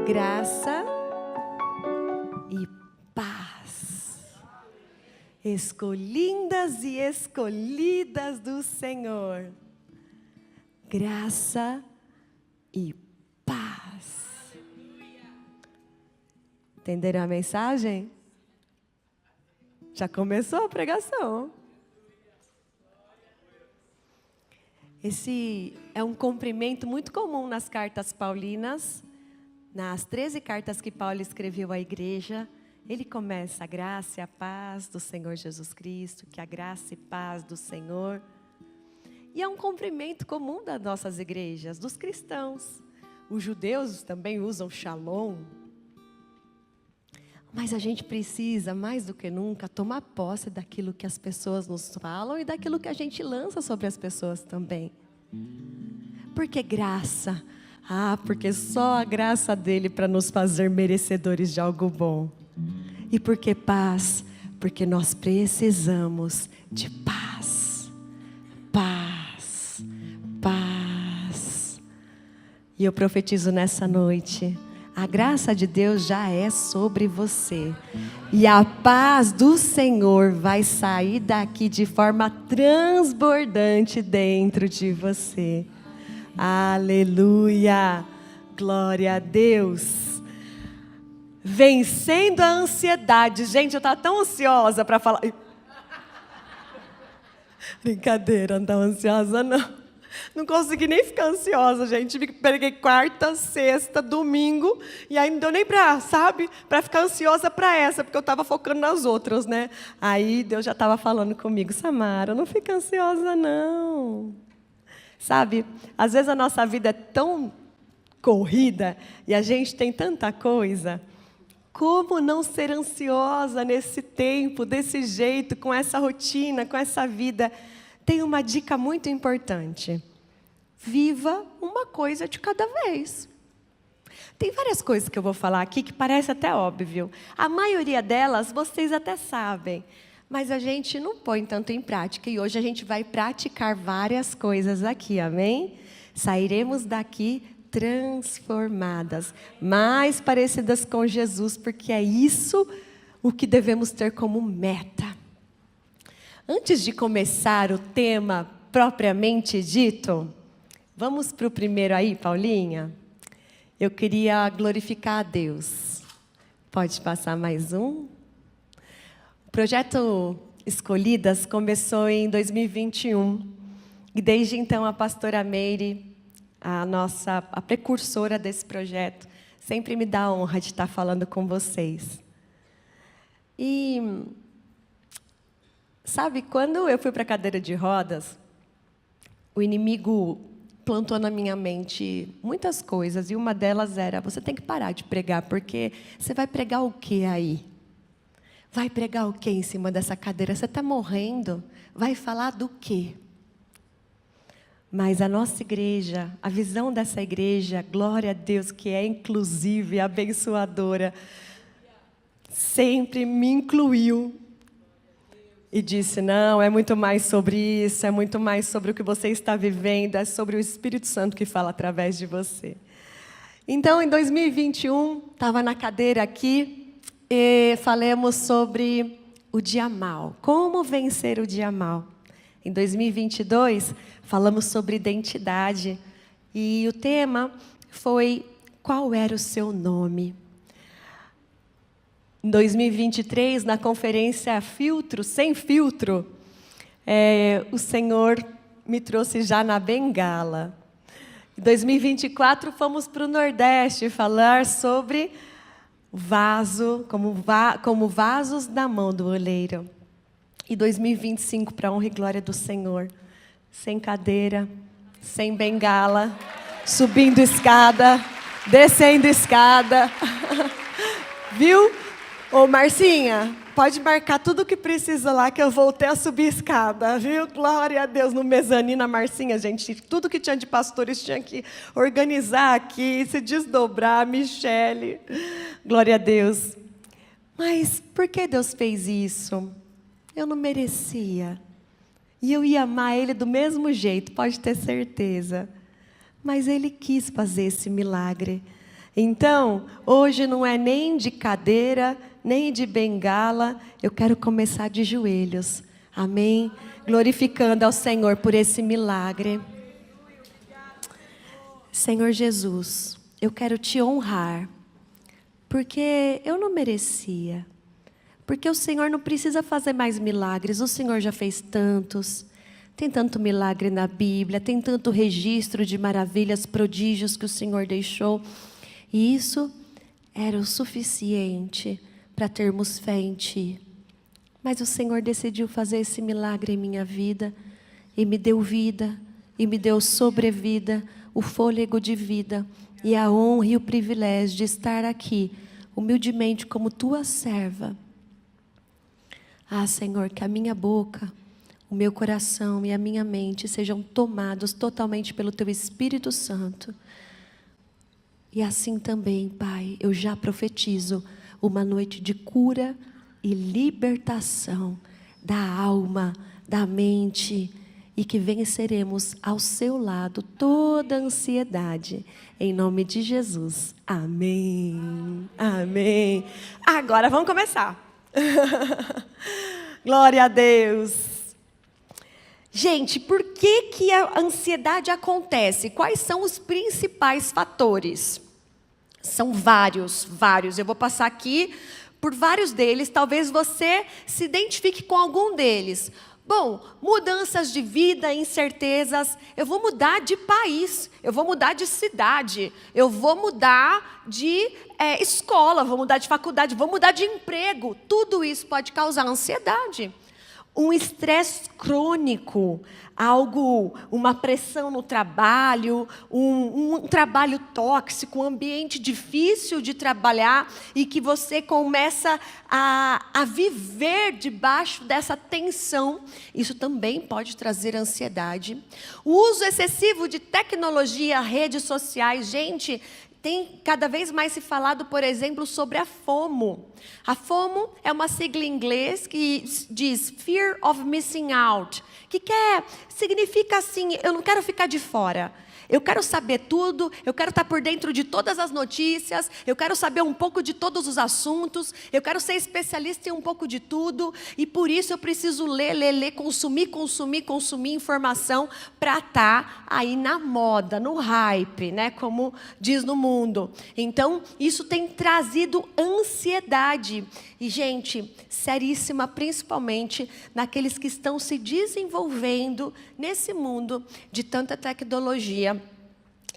graça e paz. Escolhidas e escolhidas do Senhor. Graça e paz. Entenderam a mensagem? Já começou a pregação. Esse é um cumprimento muito comum nas cartas paulinas. Nas 13 cartas que Paulo escreveu à igreja, ele começa: a graça e a paz do Senhor Jesus Cristo, que a graça e paz do Senhor. E é um cumprimento comum das nossas igrejas, dos cristãos. Os judeus também usam shalom. Mas a gente precisa, mais do que nunca, tomar posse daquilo que as pessoas nos falam e daquilo que a gente lança sobre as pessoas também. Por que graça? Porque só a graça dele para nos fazer merecedores de algo bom. E por que paz? Porque nós precisamos de paz. Paz. Paz. E eu profetizo nessa noite: a graça de Deus já é sobre você. E a paz do Senhor vai sair daqui de forma transbordante dentro de você. Aleluia! Glória a Deus! Vencendo a ansiedade. Gente, eu estava tão ansiosa para falar. Brincadeira, não estava ansiosa não. Não consegui nem ficar ansiosa, gente. Peguei quarta, sexta, domingo. E aí não deu nem para ficar ansiosa para essa, porque eu estava focando nas outras, né? Aí Deus já estava falando comigo: Samara, não fica ansiosa não. Sabe, às vezes a nossa vida é tão corrida e a gente tem tanta coisa. Como não ser ansiosa nesse tempo, desse jeito, com essa rotina, com essa vida? Tem uma dica muito importante. Viva uma coisa de cada vez. Tem várias coisas que eu vou falar aqui que parece até óbvio. A maioria delas vocês até sabem, mas a gente não põe tanto em prática. E hoje a gente vai praticar várias coisas aqui, amém? Sairemos daqui transformadas, mais parecidas com Jesus, porque é isso o que devemos ter como meta. Antes de começar o tema propriamente dito, vamos para o primeiro aí, Paulinha? Eu queria glorificar a Deus. Pode passar mais um? O projeto Escolhidas começou em 2021. E desde então a pastora Meire, a precursora desse projeto, sempre me dá a honra de estar falando com vocês. E sabe, quando eu fui para a cadeira de rodas, o inimigo plantou na minha mente muitas coisas, e uma delas era: você tem que parar de pregar, porque você vai pregar o quê aí? Vai pregar o quê em cima dessa cadeira? Você está morrendo, vai falar do quê? Mas a nossa igreja, a visão dessa igreja, glória a Deus, que é inclusiva e abençoadora, sempre me incluiu. E disse: não, é muito mais sobre isso, é muito mais sobre o que você está vivendo, é sobre o Espírito Santo que fala através de você. Então, em 2021, estava na cadeira aqui e falamos sobre o dia mau. Como vencer o dia mau? Em 2022, falamos sobre identidade. E o tema foi: qual era o seu nome? Em 2023, na conferência Filtro, Sem Filtro, o Senhor me trouxe já na bengala. Em 2024, fomos para o Nordeste falar sobre vaso, como vasos na mão do oleiro. E 2025, para a honra e glória do Senhor, sem cadeira, sem bengala, subindo escada, descendo escada. Viu? Ô, Marcinha, pode marcar tudo o que precisa lá, que eu voltei a subir escada, viu? Glória a Deus, no mezanino, a Marcinha, gente, tudo que tinha de pastores tinha que organizar aqui, se desdobrar, a Michele, glória a Deus. Mas por que Deus fez isso? Eu não merecia. E eu ia amar Ele do mesmo jeito, pode ter certeza. Mas Ele quis fazer esse milagre. Então, hoje não é nem de cadeira, nem de bengala, eu quero começar de joelhos. Amém? Glorificando ao Senhor por esse milagre. Senhor Jesus, eu quero te honrar, porque eu não merecia. Porque o Senhor não precisa fazer mais milagres, o Senhor já fez tantos. Tem tanto milagre na Bíblia, tem tanto registro de maravilhas, prodígios que o Senhor deixou. E isso era o suficiente para termos fé em Ti. Mas o Senhor decidiu fazer esse milagre em minha vida, e me deu vida, e me deu sobrevida, o fôlego de vida, e a honra e o privilégio de estar aqui, humildemente como Tua serva. Ah, Senhor, que a minha boca, o meu coração e a minha mente sejam tomados totalmente pelo Teu Espírito Santo. E assim também, Pai, eu já profetizo uma noite de cura e libertação da alma, da mente, e que venceremos ao Seu lado toda a ansiedade, em nome de Jesus. Amém. Amém. Agora vamos começar. Glória a Deus. Gente, por que a ansiedade acontece? Quais são os principais fatores? São vários. Eu vou passar aqui por vários deles, talvez você se identifique com algum deles. Bom, mudanças de vida, incertezas, eu vou mudar de país, eu vou mudar de cidade, eu vou mudar de escola, vou mudar de faculdade, vou mudar de emprego. Tudo isso pode causar ansiedade. Um estresse crônico, uma pressão no trabalho, um trabalho tóxico, um ambiente difícil de trabalhar e que você começa a viver debaixo dessa tensão. Isso também pode trazer ansiedade. O uso excessivo de tecnologia, redes sociais, gente, tem cada vez mais se falado, por exemplo, sobre a FOMO. A FOMO é uma sigla em inglês que diz Fear of Missing Out, que significa assim, eu não quero ficar de fora. Eu quero saber tudo, eu quero estar por dentro de todas as notícias, eu quero saber um pouco de todos os assuntos, eu quero ser especialista em um pouco de tudo, e por isso eu preciso ler, consumir informação para estar aí na moda, no hype, né, como diz no mundo. Então, isso tem trazido ansiedade. E, gente, seríssima, principalmente naqueles que estão se desenvolvendo nesse mundo de tanta tecnologia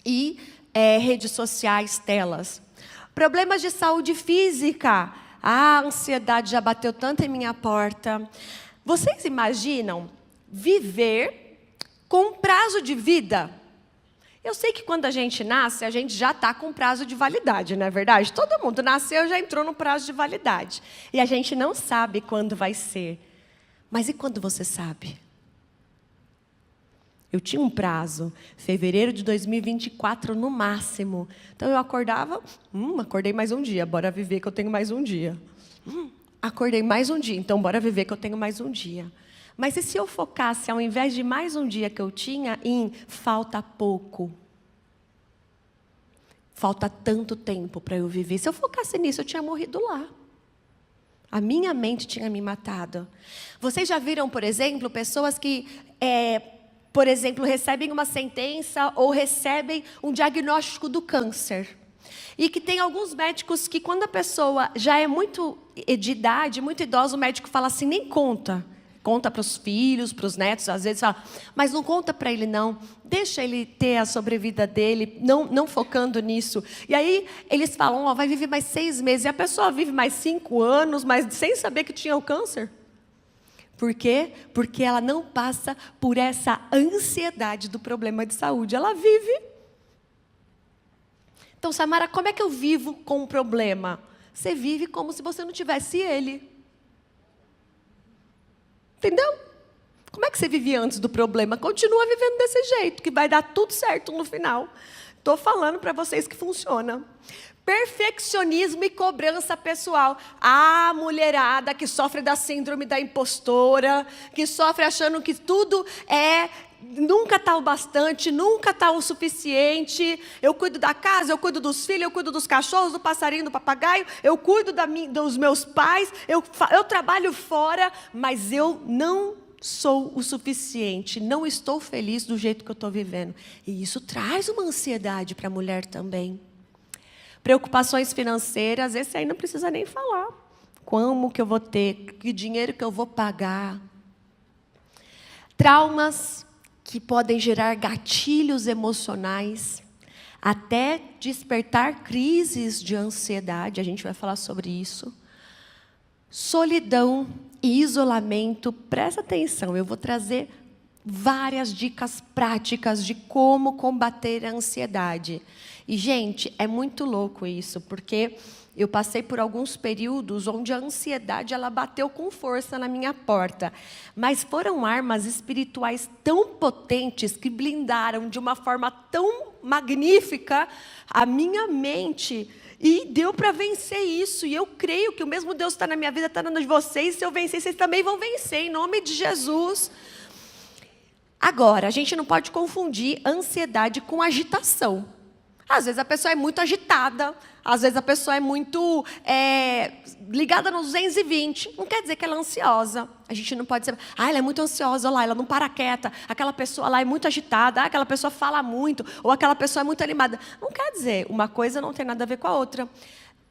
e redes sociais, telas. Problemas de saúde física. A ansiedade já bateu tanto em minha porta. Vocês imaginam viver com prazo de vida? Eu sei que quando a gente nasce, a gente já está com prazo de validade, não é verdade? Todo mundo nasceu e já entrou no prazo de validade. E a gente não sabe quando vai ser. Mas e quando você sabe? Eu tinha um prazo, fevereiro de 2024 no máximo. Então eu acordava, acordei mais um dia, bora viver que eu tenho mais um dia. Acordei mais um dia, então bora viver que eu tenho mais um dia. Mas e se eu focasse, ao invés de mais um dia que eu tinha, em falta pouco? Falta tanto tempo para eu viver. Se eu focasse nisso, eu tinha morrido lá. A minha mente tinha me matado. Vocês já viram, por exemplo, pessoas que, por exemplo, recebem uma sentença ou recebem um diagnóstico do câncer. E que tem alguns médicos que, quando a pessoa já é muito de idade, muito idosa, o médico fala assim, nem conta. Conta para os filhos, para os netos, às vezes fala, mas não conta para ele não, deixa ele ter a sobrevida dele, não focando nisso. E aí eles falam, vai viver mais 6 meses, e a pessoa vive mais 5 anos, mas sem saber que tinha o câncer. Por quê? Porque ela não passa por essa ansiedade do problema de saúde, ela vive. Então, Samara, como é que eu vivo com um problema? Você vive como se você não tivesse ele. Entendeu? Como é que você vivia antes do problema? Continua vivendo desse jeito, que vai dar tudo certo no final. Estou falando para vocês que funciona. Perfeccionismo e cobrança pessoal. A mulherada que sofre da síndrome da impostora, que sofre achando que tudo nunca está o bastante, nunca está o suficiente. Eu cuido da casa, eu cuido dos filhos, eu cuido dos cachorros, do passarinho, do papagaio, eu cuido dos meus pais, eu trabalho fora, mas eu não sou o suficiente, não estou feliz do jeito que eu estou vivendo. E isso traz uma ansiedade para a mulher também. Preocupações financeiras, esse aí não precisa nem falar. Como que eu vou ter, que dinheiro que eu vou pagar. Traumas que podem gerar gatilhos emocionais, até despertar crises de ansiedade, a gente vai falar sobre isso. Solidão e isolamento, presta atenção, eu vou trazer várias dicas práticas de como combater a ansiedade. E, gente, é muito louco isso, porque eu passei por alguns períodos onde a ansiedade ela bateu com força na minha porta. Mas foram armas espirituais tão potentes que blindaram de uma forma tão magnífica a minha mente. E deu para vencer isso. E eu creio que o mesmo Deus está na minha vida, está na de vocês. Se eu vencer, vocês também vão vencer, em nome de Jesus. Agora, a gente não pode confundir ansiedade com agitação. Às vezes a pessoa é muito agitada, às vezes a pessoa é muito ligada nos 220. Não quer dizer que ela é ansiosa. A gente não pode dizer, ela é muito ansiosa, olha lá, ela não para quieta. Aquela pessoa lá é muito agitada, aquela pessoa fala muito, ou aquela pessoa é muito animada. Não quer dizer, uma coisa não tem nada a ver com a outra.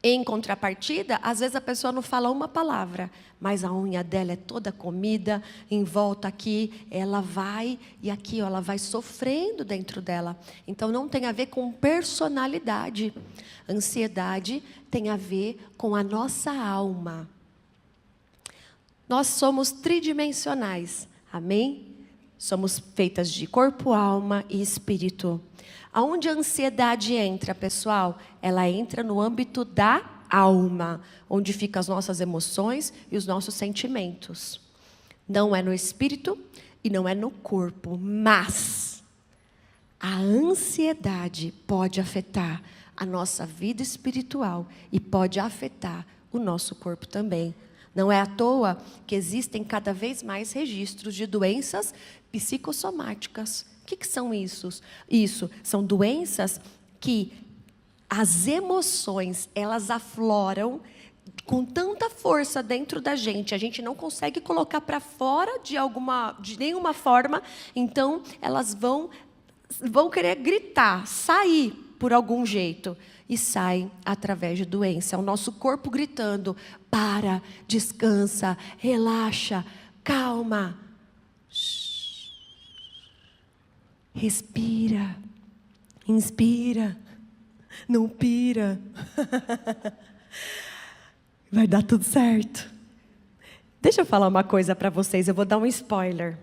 Em contrapartida, às vezes a pessoa não fala uma palavra, mas a unha dela é toda comida, em volta aqui, ela vai, e aqui ela vai sofrendo dentro dela. Então não tem a ver com personalidade. Ansiedade tem a ver com a nossa alma. Nós somos tridimensionais, amém? Somos feitas de corpo, alma e espírito. Aonde a ansiedade entra, pessoal? Ela entra no âmbito da alma, onde ficam as nossas emoções e os nossos sentimentos. Não é no espírito e não é no corpo, mas a ansiedade pode afetar a nossa vida espiritual e pode afetar o nosso corpo também. Não é à toa que existem cada vez mais registros de doenças psicossomáticas. O que são isso? Isso são doenças que as emoções, elas afloram com tanta força dentro da gente, a gente não consegue colocar para fora de nenhuma forma, então elas vão querer gritar, sair por algum jeito, e saem através de doença. É o nosso corpo gritando, para, descansa, relaxa, calma. Respira, inspira, não pira. Vai dar tudo certo. Deixa eu falar uma coisa para vocês, eu vou dar um spoiler.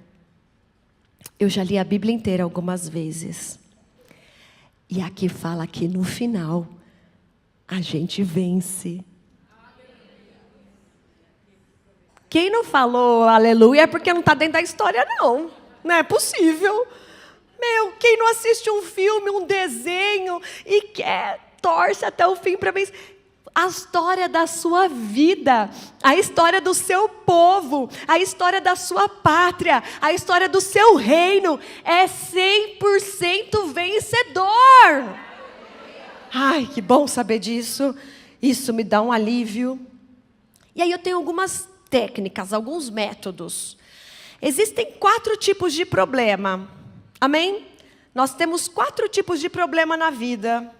Eu já li a Bíblia inteira algumas vezes. E aqui fala que no final, a gente vence. Quem não falou aleluia é porque não está dentro da história, não. Não é possível. Quem não assiste um filme, um desenho e torce até o fim para ver a história da sua vida, a história do seu povo, a história da sua pátria, a história do seu reino é 100% vencedor. Ai, que bom saber disso. Isso me dá um alívio. E aí eu tenho algumas técnicas, alguns métodos. Existem 4 tipos de problema. Amém? Nós temos 4 tipos de problema na vida.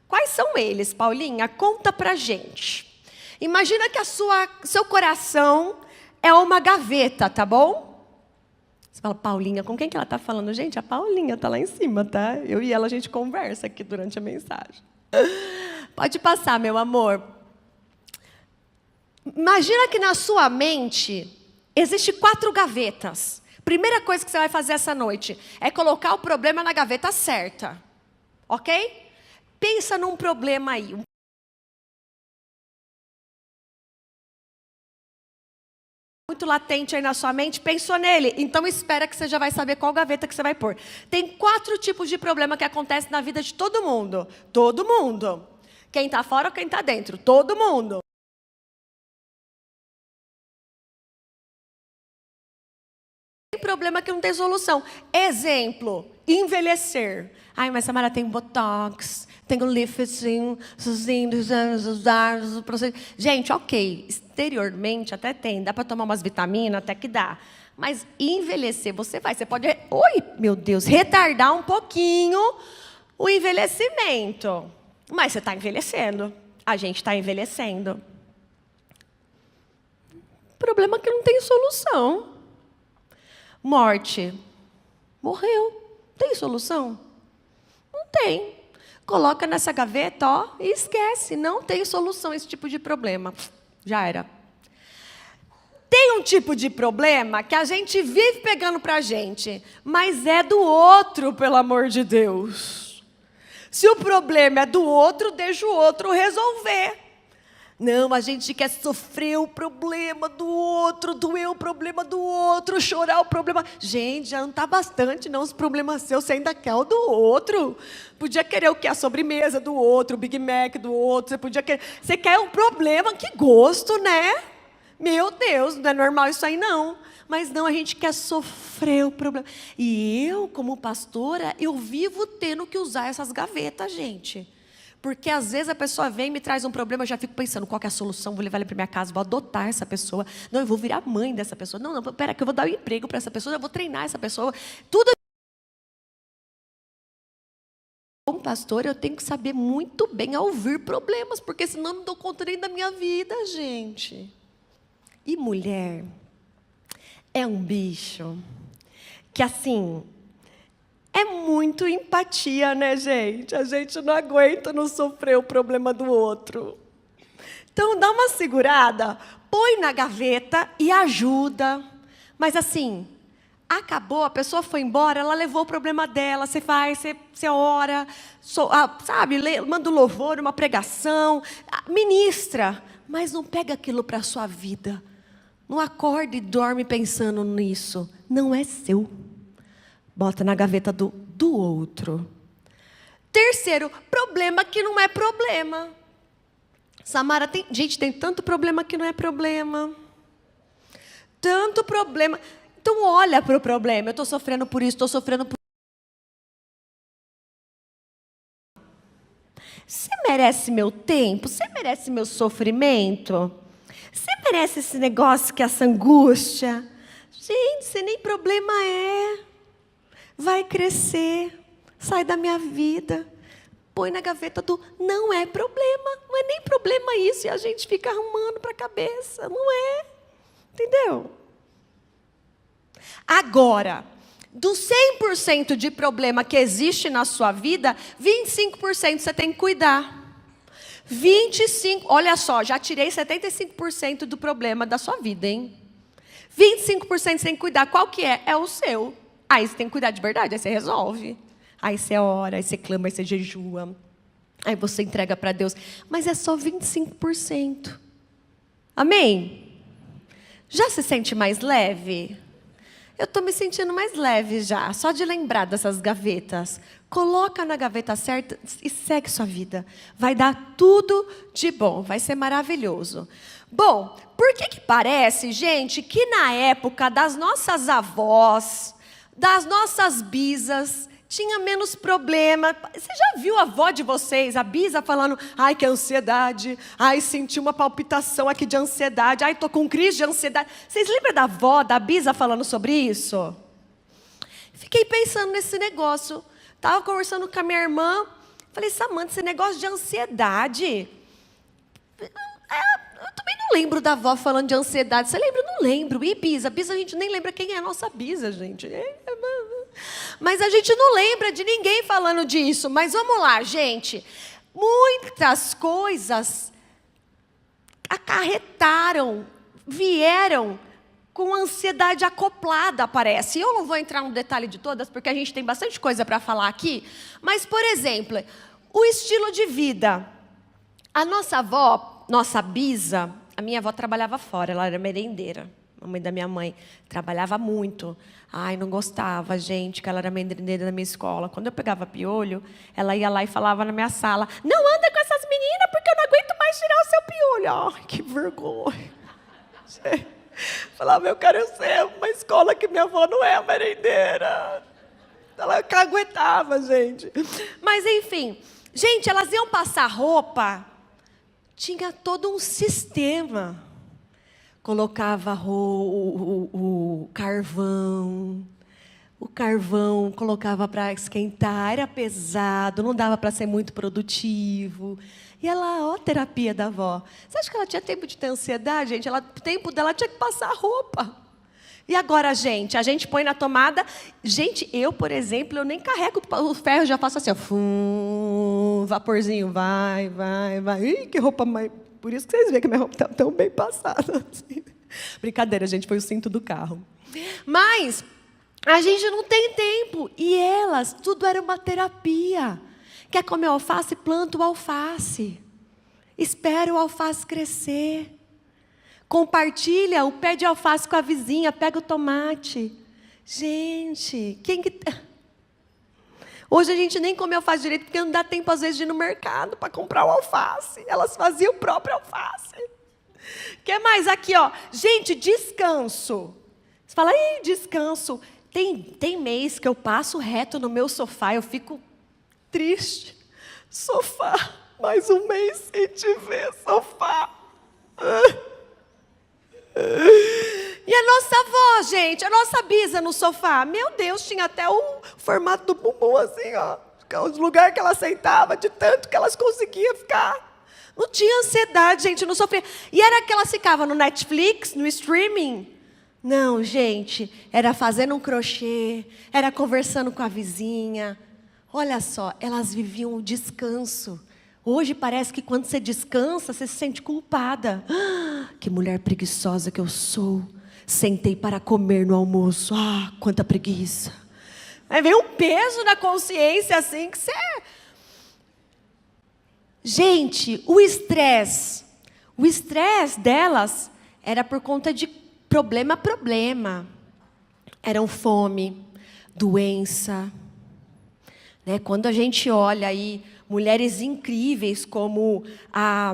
Quais são eles, Paulinha? Conta pra gente. Imagina que seu coração é uma gaveta, tá bom? Você fala, Paulinha, com quem que ela está falando? Gente, a Paulinha está lá em cima, tá? Eu e ela, a gente conversa aqui durante a mensagem. Pode passar, meu amor. Imagina que na sua mente existem 4 gavetas. Primeira coisa que você vai fazer essa noite é colocar o problema na gaveta certa. Ok? Pensa num problema aí. Muito latente aí na sua mente, pensou nele. Então espera que você já vai saber qual gaveta que você vai pôr. Tem 4 tipos de problema que acontecem na vida de todo mundo. Todo mundo. Quem está fora ou quem está dentro. Todo mundo. problema que não tem solução. Exemplo, envelhecer. Ai, mas Samara tem botox, tem o lifting, gente, ok, exteriormente até tem, dá para tomar umas vitaminas, até que dá. Mas envelhecer, você pode, oi, meu Deus, retardar um pouquinho o envelhecimento. Mas você está envelhecendo, a gente está envelhecendo. Problema que não tem solução. Morte. Morreu. Tem solução? Não tem. Coloca nessa gaveta, ó, e esquece. Não tem solução esse tipo de problema. Já era. Tem um tipo de problema que a gente vive pegando pra gente, mas é do outro, pelo amor de Deus. Se o problema é do outro, deixa o outro resolver. Não, a gente quer sofrer o problema do outro, doer o problema do outro, chorar o problema. Gente, já não está bastante, não, os problemas seus, você ainda quer o do outro. Podia querer o que? A sobremesa do outro, o Big Mac do outro, você podia querer... Você quer um problema, que gosto, né? Meu Deus, não é normal isso aí, não. Mas não, a gente quer sofrer o problema. E eu, como pastora, eu vivo tendo que usar essas gavetas, gente. Porque às vezes a pessoa vem e me traz um problema, eu já fico pensando, qual que é a solução? Vou levar ele para minha casa, vou adotar essa pessoa. Não, eu vou virar mãe dessa pessoa. Não, pera, que eu vou dar um emprego para essa pessoa, eu vou treinar essa pessoa. Tudo. Como pastor, eu tenho que saber muito bem ouvir problemas, porque senão eu não dou conta nem da minha vida, gente. E mulher é um bicho que, assim... É muito empatia, né, gente? A gente não aguenta não sofrer o problema do outro. Então, dá uma segurada, põe na gaveta e ajuda. Mas, assim, acabou, a pessoa foi embora, ela levou o problema dela, você faz, você ora, sabe, manda um louvor, uma pregação, ministra. Mas não pega aquilo para a sua vida. Não acorda e dorme pensando nisso. Não é seu. Bota na gaveta do outro. Terceiro, problema que não é problema. Samara, gente, tem tanto problema que não é problema. Tanto problema. Então, olha para o problema. Eu estou sofrendo por isso, estou sofrendo por... Você merece meu tempo? Você merece meu sofrimento? Você merece esse negócio que é essa angústia? Gente, você nem problema é. Vai crescer, sai da minha vida, põe na gaveta do não é problema, não é nem problema isso, e a gente fica arrumando para a cabeça, não é, entendeu? Agora, do 100% de problema que existe na sua vida, 25% você tem que cuidar. 25%, olha só, já tirei 75% do problema da sua vida, hein? 25% você tem que cuidar, qual que é? É o seu. Aí você tem que cuidar de verdade, aí você resolve. Aí você ora, aí você clama, aí você jejua. Aí você entrega para Deus. Mas é só 25%. Amém? Já se sente mais leve? Eu estou me sentindo mais leve já, só de lembrar dessas gavetas. Coloca na gaveta certa e segue sua vida. Vai dar tudo de bom, vai ser maravilhoso. Bom, por que parece, gente, que na época das nossas avós... das nossas bisas, tinha menos problema. Você já viu a avó de vocês, a bisa, falando, ai, que ansiedade, ai, senti uma palpitação aqui de ansiedade, ai, estou com crise de ansiedade. Vocês lembram da avó, da bisa, falando sobre isso? Fiquei pensando nesse negócio. Estava conversando com a minha irmã, falei, Samanta, esse negócio de ansiedade... Eu também não lembro da avó falando de ansiedade. Você lembra? Eu não lembro. E bisa? Bisa a gente nem lembra quem é a nossa bisa, gente. Mas a gente não lembra de ninguém falando disso. Mas vamos lá, gente. Muitas coisas acarretaram, vieram com ansiedade acoplada, parece. Eu não vou entrar no detalhe de todas, porque a gente tem bastante coisa para falar aqui. Mas, por exemplo, o estilo de vida. A nossa avó... Nossa bisa, a minha avó trabalhava fora, ela era merendeira. A mãe da minha mãe trabalhava muito. Ai, não gostava, gente, que ela era merendeira na minha escola. Quando eu pegava piolho, ela ia lá e falava na minha sala, não anda com essas meninas, porque eu não aguento mais tirar o seu piolho. Ai, que vergonha. Falava, eu quero ser uma escola que minha avó não é a merendeira. Ela caguetava, gente. Mas, enfim. Gente, elas iam passar roupa. Tinha todo um sistema. Colocava o carvão. O carvão colocava para esquentar. Era pesado, não dava para ser muito produtivo. E ela, ó, terapia da avó. Você acha que ela tinha tempo de ter ansiedade, gente? O tempo dela tinha que passar roupa. E agora, gente, a gente põe na tomada. Gente, eu, por exemplo, eu nem carrego o ferro, já faço assim, ó. Vaporzinho, vai. Ih, que roupa mais... Por isso que vocês veem que minha roupa está tão bem passada. Assim. Brincadeira, gente, foi o cinto do carro. Mas a gente não tem tempo. E elas, tudo era uma terapia. Quer comer alface? Planta o alface. Espera o alface crescer. Compartilha o pé de alface com a vizinha, pega o tomate. Gente, quem que... Hoje a gente nem come alface direito, porque não dá tempo, às vezes, de ir no mercado para comprar o alface. Elas faziam o próprio alface. O que mais aqui, ó? Gente, descanso. Você fala, ih, descanso. Tem mês que eu passo reto no meu sofá, eu fico triste. Sofá, mais um mês sem te ver, sofá. E a nossa avó, gente, a nossa bisa no sofá, meu Deus, tinha até o formato do bumbum assim, ó. Os lugares que ela sentava, de tanto que elas conseguiam ficar. Não tinha ansiedade, gente, não sofria. E era que elas ficavam no Netflix, no streaming. Não, gente, era fazendo um crochê, era conversando com a vizinha. Olha só, elas viviam o descanso. Hoje parece que quando você descansa, você se sente culpada. Ah, que mulher preguiçosa que eu sou. Sentei para comer no almoço. Ah, quanta preguiça. Aí vem um peso na consciência assim que você... Gente, o estresse delas era por conta de problema. Eram fome, doença. Né? Quando a gente olha aí mulheres incríveis como a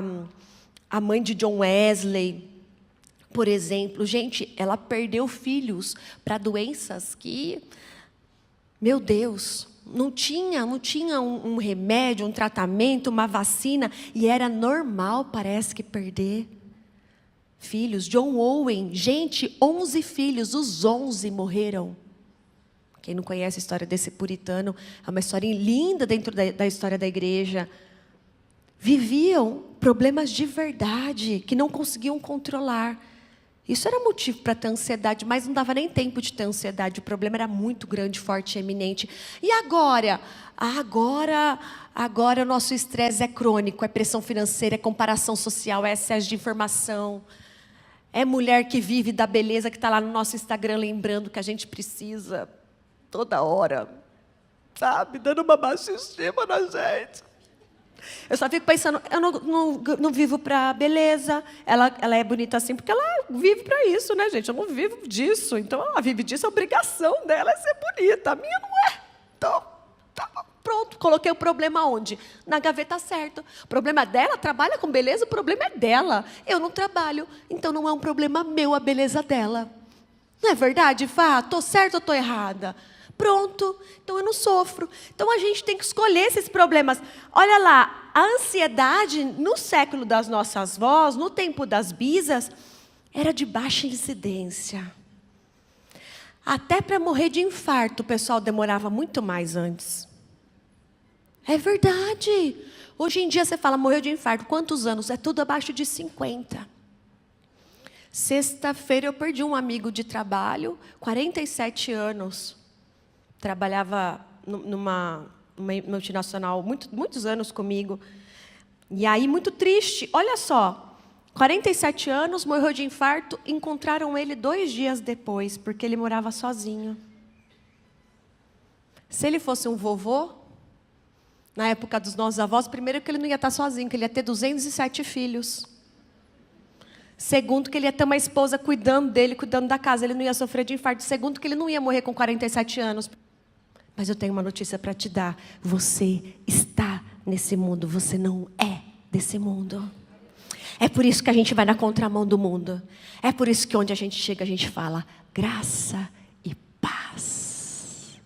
mãe de John Wesley, por exemplo. Gente, ela perdeu filhos para doenças que, meu Deus, não tinha um remédio, um tratamento, uma vacina. E era normal, parece que, perder filhos. John Owen, gente, 11 filhos, os 11 morreram. Quem não conhece a história desse puritano, é uma história linda dentro da história da igreja. Viviam problemas de verdade, que não conseguiam controlar. Isso era motivo para ter ansiedade, mas não dava nem tempo de ter ansiedade. O problema era muito grande, forte e eminente. E agora? Agora o nosso estresse é crônico, é pressão financeira, é comparação social, é excesso de informação. É mulher que vive da beleza, que está lá no nosso Instagram, lembrando que a gente precisa... toda hora, sabe? Dando uma baixa estima na gente. Eu só fico pensando, eu não vivo para beleza. Ela é bonita assim porque ela vive para isso, né, gente? Eu não vivo disso. Então, ela vive disso, a obrigação dela é ser bonita. A minha não é. Então, tá, pronto. Coloquei o problema onde? Na gaveta certa. O problema dela, trabalha com beleza, o problema é dela. Eu não trabalho, então não é um problema meu a beleza dela. Não é verdade, Fá? Estou certa ou estou errada? Pronto, então eu não sofro. Então a gente tem que escolher esses problemas. Olha lá, a ansiedade no século das nossas avós, no tempo das bisas, era de baixa incidência. Até para morrer de infarto, o pessoal demorava muito mais antes. É verdade. Hoje em dia você fala, morreu de infarto, quantos anos? É tudo abaixo de 50. Sexta-feira eu perdi um amigo de trabalho, 47 anos. Trabalhava numa multinacional muitos anos comigo. E aí, muito triste. Olha só, 47 anos, morreu de infarto. Encontraram ele 2 dias depois, porque ele morava sozinho. Se ele fosse um vovô, na época dos nossos avós, primeiro que ele não ia estar sozinho, que ele ia ter 207 filhos. Segundo, que ele ia ter uma esposa cuidando dele, cuidando da casa. Ele não ia sofrer de infarto. Segundo, que ele não ia morrer com 47 anos. Mas eu tenho uma notícia para te dar. Você está nesse mundo. Você não é desse mundo. É por isso que a gente vai na contramão do mundo. É por isso que onde a gente chega, a gente fala graça e paz.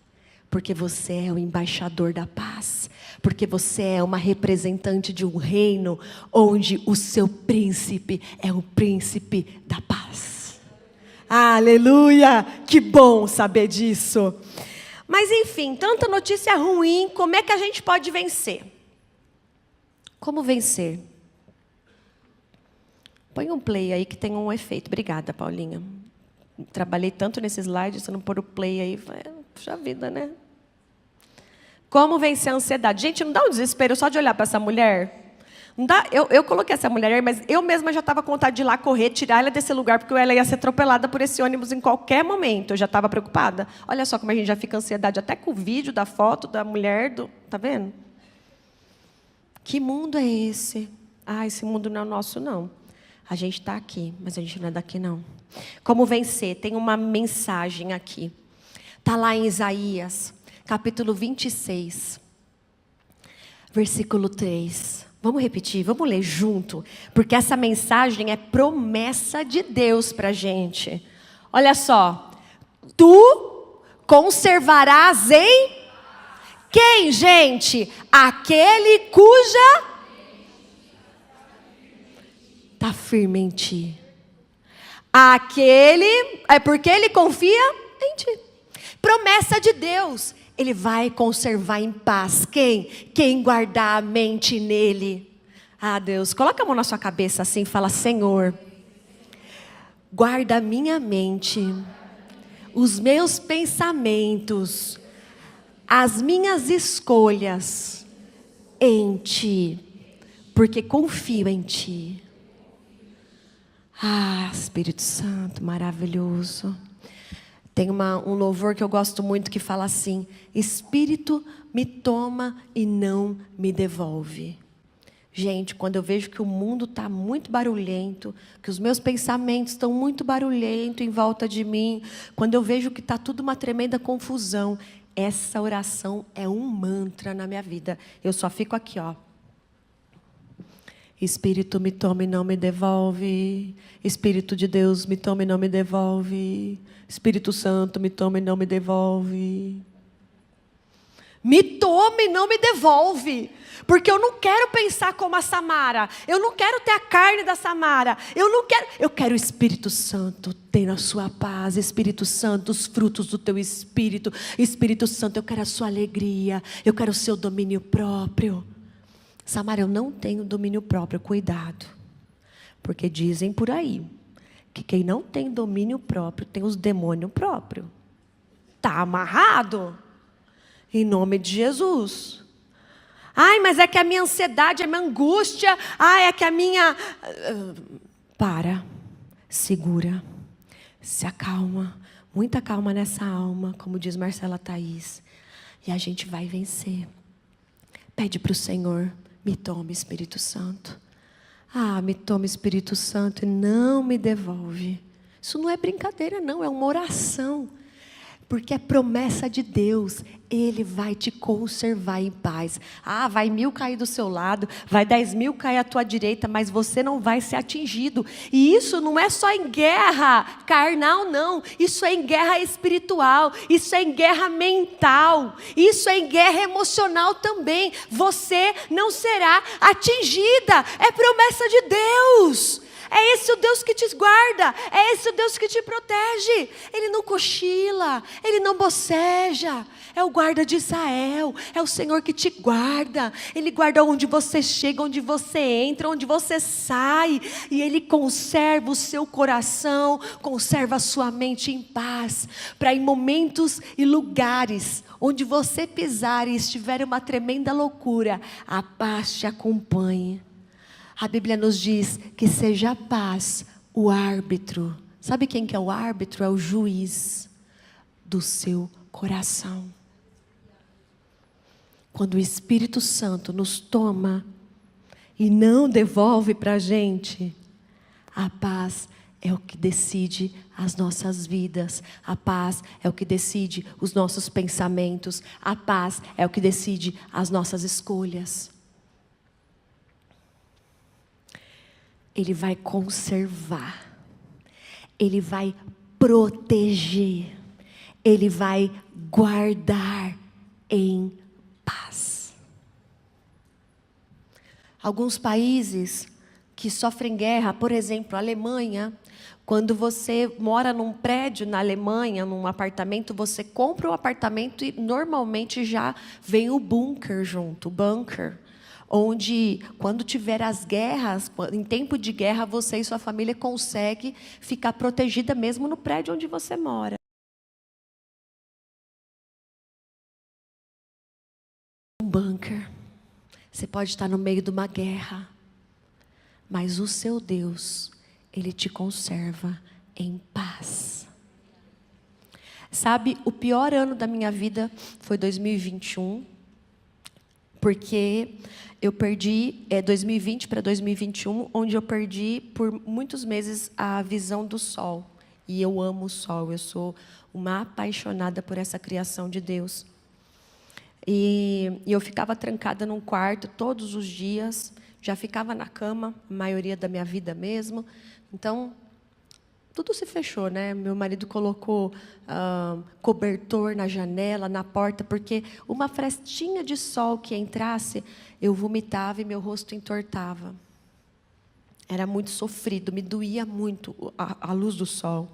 Porque você é o embaixador da paz. Porque você é uma representante de um reino onde o seu príncipe é o príncipe da paz. Aleluia! Que bom saber disso. Mas enfim, tanta notícia ruim, como é que a gente pode vencer? Como vencer? Põe um play aí que tem um efeito. Obrigada, Paulinha. Trabalhei tanto nesse slide, se não pôr o play aí, puxa vida, né? Como vencer a ansiedade? Gente, não dá um desespero só de olhar para essa mulher? Não dá, eu coloquei essa mulher aí, mas eu mesma já estava com vontade de ir lá correr, tirar ela desse lugar, porque ela ia ser atropelada por esse ônibus em qualquer momento. Eu já estava preocupada. Olha só como a gente já fica ansiedade, até com o vídeo da foto da mulher. Tá vendo? Que mundo é esse? Ah, esse mundo não é nosso, não. A gente está aqui, mas a gente não é daqui, não. Como vencer? Tem uma mensagem aqui. Está lá em Isaías, capítulo 26, versículo 3. Vamos repetir, vamos ler junto. Porque essa mensagem é promessa de Deus para a gente. Olha só. Tu conservarás em... Quem, gente? Aquele cuja... Está firme em ti. Aquele, é porque ele confia em ti. Promessa de Deus. Ele vai conservar em paz. Quem? Quem guardar a mente nele. Ah, Deus, coloca a mão na sua cabeça assim e fala: Senhor, guarda a minha mente, os meus pensamentos, as minhas escolhas em ti, porque confio em ti. Ah, Espírito Santo, maravilhoso. Tem um louvor que eu gosto muito que fala assim: Espírito me toma e não me devolve. Gente, quando eu vejo que o mundo está muito barulhento, que os meus pensamentos estão muito barulhentos em volta de mim, quando eu vejo que está tudo uma tremenda confusão, essa oração é um mantra na minha vida. Eu só fico aqui, ó. Espírito me toma e não me devolve. Espírito de Deus me toma e não me devolve. Espírito Santo me toma e não me devolve. Me toma e não me devolve. Porque eu não quero pensar como a Samara. Eu não quero ter a carne da Samara. Eu quero o Espírito Santo ter a sua paz. Espírito Santo, os frutos do teu Espírito. Espírito Santo, eu quero a sua alegria. Eu quero o seu domínio próprio. Samara, eu não tenho domínio próprio, cuidado. Porque dizem por aí que quem não tem domínio próprio tem os demônios próprios. Está amarrado? Em nome de Jesus. Ai, mas é que a minha ansiedade, a minha angústia, é que a minha... Para, segura, se acalma. Muita calma nessa alma, como diz Marcela Thaís. E a gente vai vencer. Pede para o Senhor: me tome, Espírito Santo. Me tome, Espírito Santo, e não me devolve. Isso não é brincadeira, não, é uma oração. Porque é promessa de Deus. Ele vai te conservar em paz. Vai 1000 cair do seu lado, vai 10.000 cair à tua direita, mas você não vai ser atingido. E isso não é só em guerra carnal, não. Isso é em guerra espiritual. Isso é em guerra mental. Isso é em guerra emocional também. Você não será atingida. É promessa de Deus. É esse o Deus que te guarda, é esse o Deus que te protege. Ele não cochila, Ele não boceja. É o guarda de Israel, é o Senhor que te guarda. Ele guarda onde você chega, onde você entra, onde você sai. E Ele conserva o seu coração, conserva a sua mente em paz. Para em momentos e lugares onde você pisar e estiver uma tremenda loucura, a paz te acompanhe. A Bíblia nos diz que seja a paz o árbitro. Sabe quem que é o árbitro? É o juiz do seu coração. Quando o Espírito Santo nos toma e não devolve para a gente, a paz é o que decide as nossas vidas. A paz é o que decide os nossos pensamentos. A paz é o que decide as nossas escolhas. Ele vai conservar, Ele vai proteger, Ele vai guardar em paz. Alguns países que sofrem guerra, por exemplo, a Alemanha, quando você mora num prédio na Alemanha, num apartamento, você compra o apartamento e normalmente já vem o bunker junto, o bunker, onde quando tiver as guerras, em tempo de guerra, você e sua família conseguem ficar protegida mesmo no prédio onde você mora. Um bunker. Você pode estar no meio de uma guerra, mas o seu Deus, Ele te conserva em paz. Sabe, o pior ano da minha vida foi 2021, porque eu perdi 2020 para 2021, onde eu perdi por muitos meses a visão do sol. E eu amo o sol, eu sou uma apaixonada por essa criação de Deus. E eu ficava trancada num quarto todos os dias, já ficava na cama, a maioria da minha vida mesmo. Então, tudo se fechou, né? Meu marido colocou cobertor na janela, na porta, porque uma frestinha de sol que entrasse, eu vomitava e meu rosto entortava. Era muito sofrido, me doía muito a luz do sol.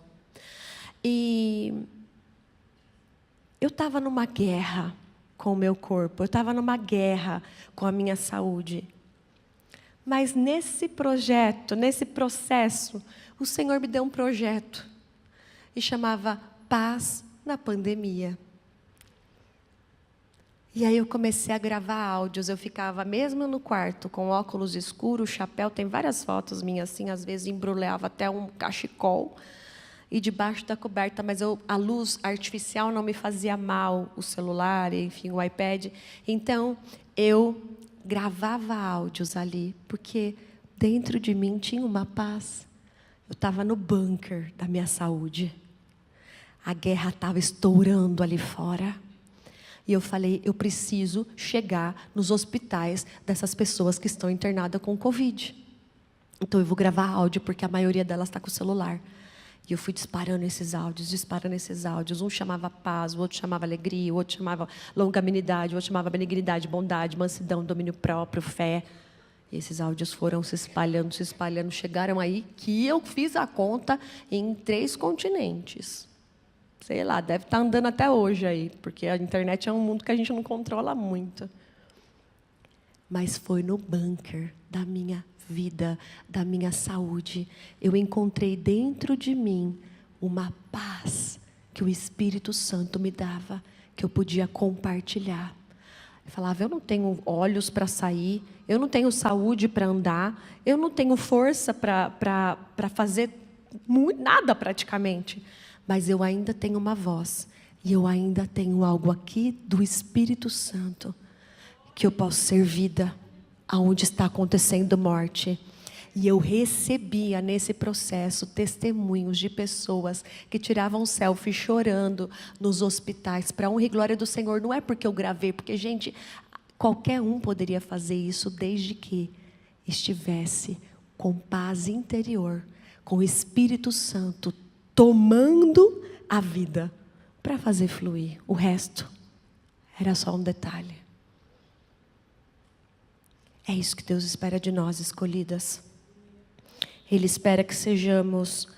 E eu estava numa guerra com o meu corpo, eu estava numa guerra com a minha saúde. Mas nesse projeto, nesse processo, o Senhor me deu um projeto e chamava Paz na Pandemia. E aí eu comecei a gravar áudios, eu ficava mesmo no quarto, com óculos escuros, chapéu, tem várias fotos minhas assim, às vezes embrulhava até um cachecol, e debaixo da coberta, mas a luz artificial não me fazia mal, o celular, enfim, o iPad. Então, eu gravava áudios ali, porque dentro de mim tinha uma paz. Eu estava no bunker da minha saúde. A guerra estava estourando ali fora. E eu falei, eu preciso chegar nos hospitais dessas pessoas que estão internadas com Covid. Então, eu vou gravar áudio, porque a maioria delas está com o celular. E eu fui disparando esses áudios. Um chamava paz, o outro chamava alegria, o outro chamava longanimidade, o outro chamava benignidade, bondade, mansidão, domínio próprio, fé. E esses áudios foram se espalhando. Chegaram aí que eu fiz a conta em 3 continentes. Sei lá, deve estar andando até hoje aí, porque a internet é um mundo que a gente não controla muito. Mas foi no bunker da minha vida, da minha saúde, eu encontrei dentro de mim uma paz que o Espírito Santo me dava, que eu podia compartilhar. Eu falava, eu não tenho olhos para sair, eu não tenho saúde para andar, eu não tenho força para fazer nada praticamente, mas eu ainda tenho uma voz, e eu ainda tenho algo aqui do Espírito Santo, que eu posso ser vida, aonde está acontecendo morte. E eu recebia nesse processo testemunhos de pessoas que tiravam selfie chorando nos hospitais, para a honra e glória do Senhor. Não é porque eu gravei, porque, gente, qualquer um poderia fazer isso, desde que estivesse com paz interior, com o Espírito Santo tomando a vida para fazer fluir. O resto era só um detalhe. É isso que Deus espera de nós, escolhidas. Ele espera que sejamos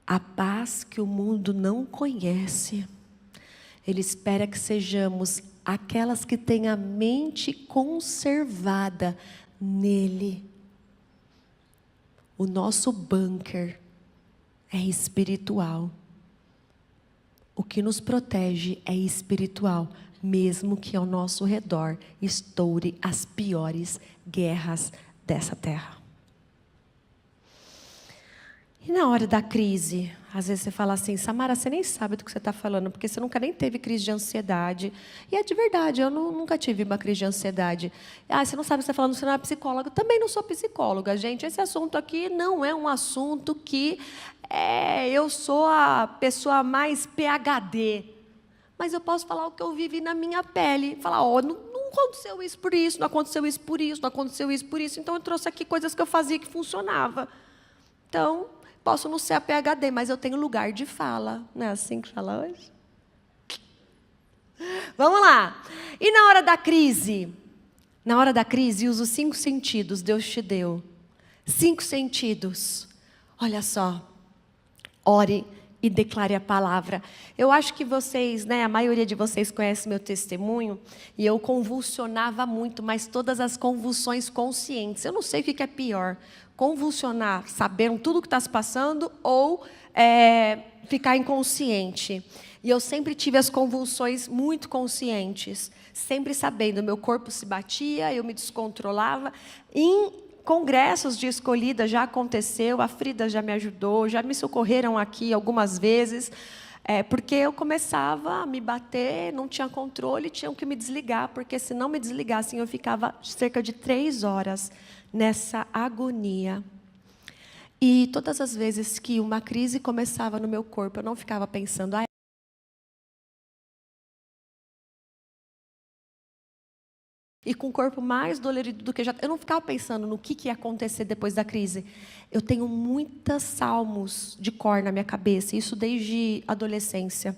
a paz que o mundo não conhece. Ele espera que sejamos aquelas que têm a mente conservada nele. O nosso bunker é espiritual. O que nos protege é espiritual, mesmo que ao nosso redor estoure as piores guerras dessa terra. E na hora da crise, às vezes você fala assim, Samara, você nem sabe do que você está falando, porque você nunca nem teve crise de ansiedade. E é de verdade, eu nunca tive uma crise de ansiedade. Você não sabe o que você está falando, você não é psicóloga. Eu também não sou psicóloga, gente. Esse assunto aqui não é um assunto que eu sou a pessoa mais PhD. Mas eu posso falar o que eu vivi na minha pele. Falar, não aconteceu isso por isso, não aconteceu isso por isso, não aconteceu isso por isso. Então, eu trouxe aqui coisas que eu fazia que funcionava. Então, posso não ser a PhD, mas eu tenho lugar de fala. Não é assim que fala hoje? Vamos lá. E na hora da crise? Na hora da crise, usa os 5 sentidos, Deus te deu. 5 sentidos. Olha só. Ore e declare a palavra. Eu acho que vocês, a maioria de vocês conhece meu testemunho, e eu convulsionava muito, mas todas as convulsões conscientes. Eu não sei o que é pior, convulsionar, sabendo tudo o que está se passando, ou ficar inconsciente. E eu sempre tive as convulsões muito conscientes, sempre sabendo, meu corpo se batia, eu me descontrolava. Em congressos de escolhida já aconteceu, a Frida já me ajudou, já me socorreram aqui algumas vezes, porque eu começava a me bater, não tinha controle, tinham que me desligar, porque se não me desligassem, eu ficava cerca de 3 horas nessa agonia. E todas as vezes que uma crise começava no meu corpo, eu não ficava pensando, e com o corpo mais dolorido do que já... Eu não ficava pensando no que ia acontecer depois da crise. Eu tenho muitos salmos de cor na minha cabeça, isso desde adolescência.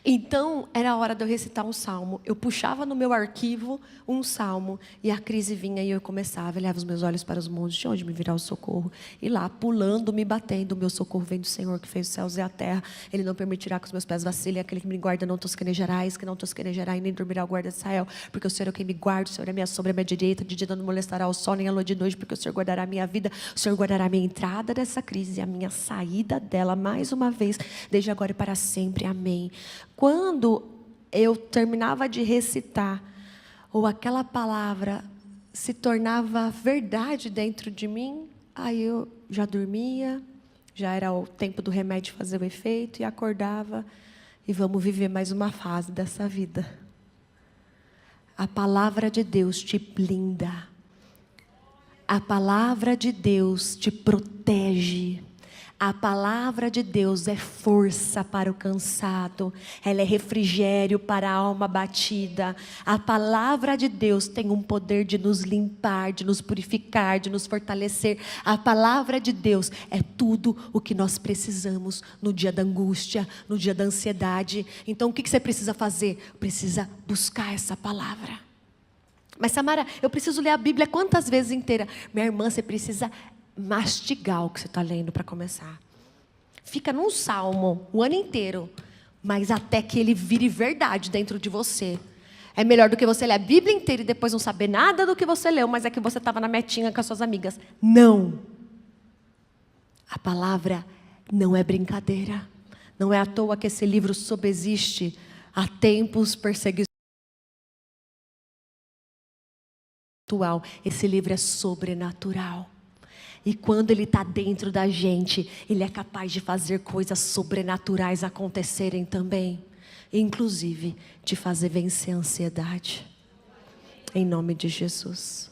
Então, era a hora de eu recitar um salmo. Eu puxava no meu arquivo um salmo, e a crise vinha e eu começava, olhava os meus olhos para os montes, de onde me virá o socorro? E lá, pulando, me batendo, o meu socorro vem do Senhor, que fez os céus e a terra. Ele não permitirá que os meus pés vacilem, aquele que me guarda não tosquenejará, que não tosquenejará, e nem dormirá o guarda de Israel, porque o Senhor é quem me guarda, o Senhor é minha sombra, a minha direita, de dia não molestará o sol, nem a lua de noite, porque o Senhor guardará a minha vida, o Senhor guardará a minha entrada dessa crise, e a minha saída dela, mais uma vez, desde agora e para sempre, amém. Quando eu terminava de recitar, ou aquela palavra se tornava verdade dentro de mim, aí eu já dormia, já era o tempo do remédio fazer o efeito, e acordava, e vamos viver mais uma fase dessa vida. A palavra de Deus te blinda. A palavra de Deus te protege. A palavra de Deus é força para o cansado, ela é refrigério para a alma abatida. A palavra de Deus tem um poder de nos limpar, de nos purificar, de nos fortalecer. A palavra de Deus é tudo o que nós precisamos no dia da angústia, no dia da ansiedade. Então o que você precisa fazer? Precisa buscar essa palavra. Mas Samara, eu preciso ler a Bíblia quantas vezes inteira? Minha irmã, você precisa mastigar o que você está lendo para começar. Fica num salmo o ano inteiro, mas até que ele vire verdade dentro de você. É melhor do que você ler a Bíblia inteira e depois não saber nada do que você leu, mas é que você estava na metinha com as suas amigas. Não. A palavra não é brincadeira. Não é à toa que esse livro subsiste há tempos perseguições. Esse livro é sobrenatural. E quando ele está dentro da gente, ele é capaz de fazer coisas sobrenaturais acontecerem também. Inclusive, de fazer vencer a ansiedade. Em nome de Jesus.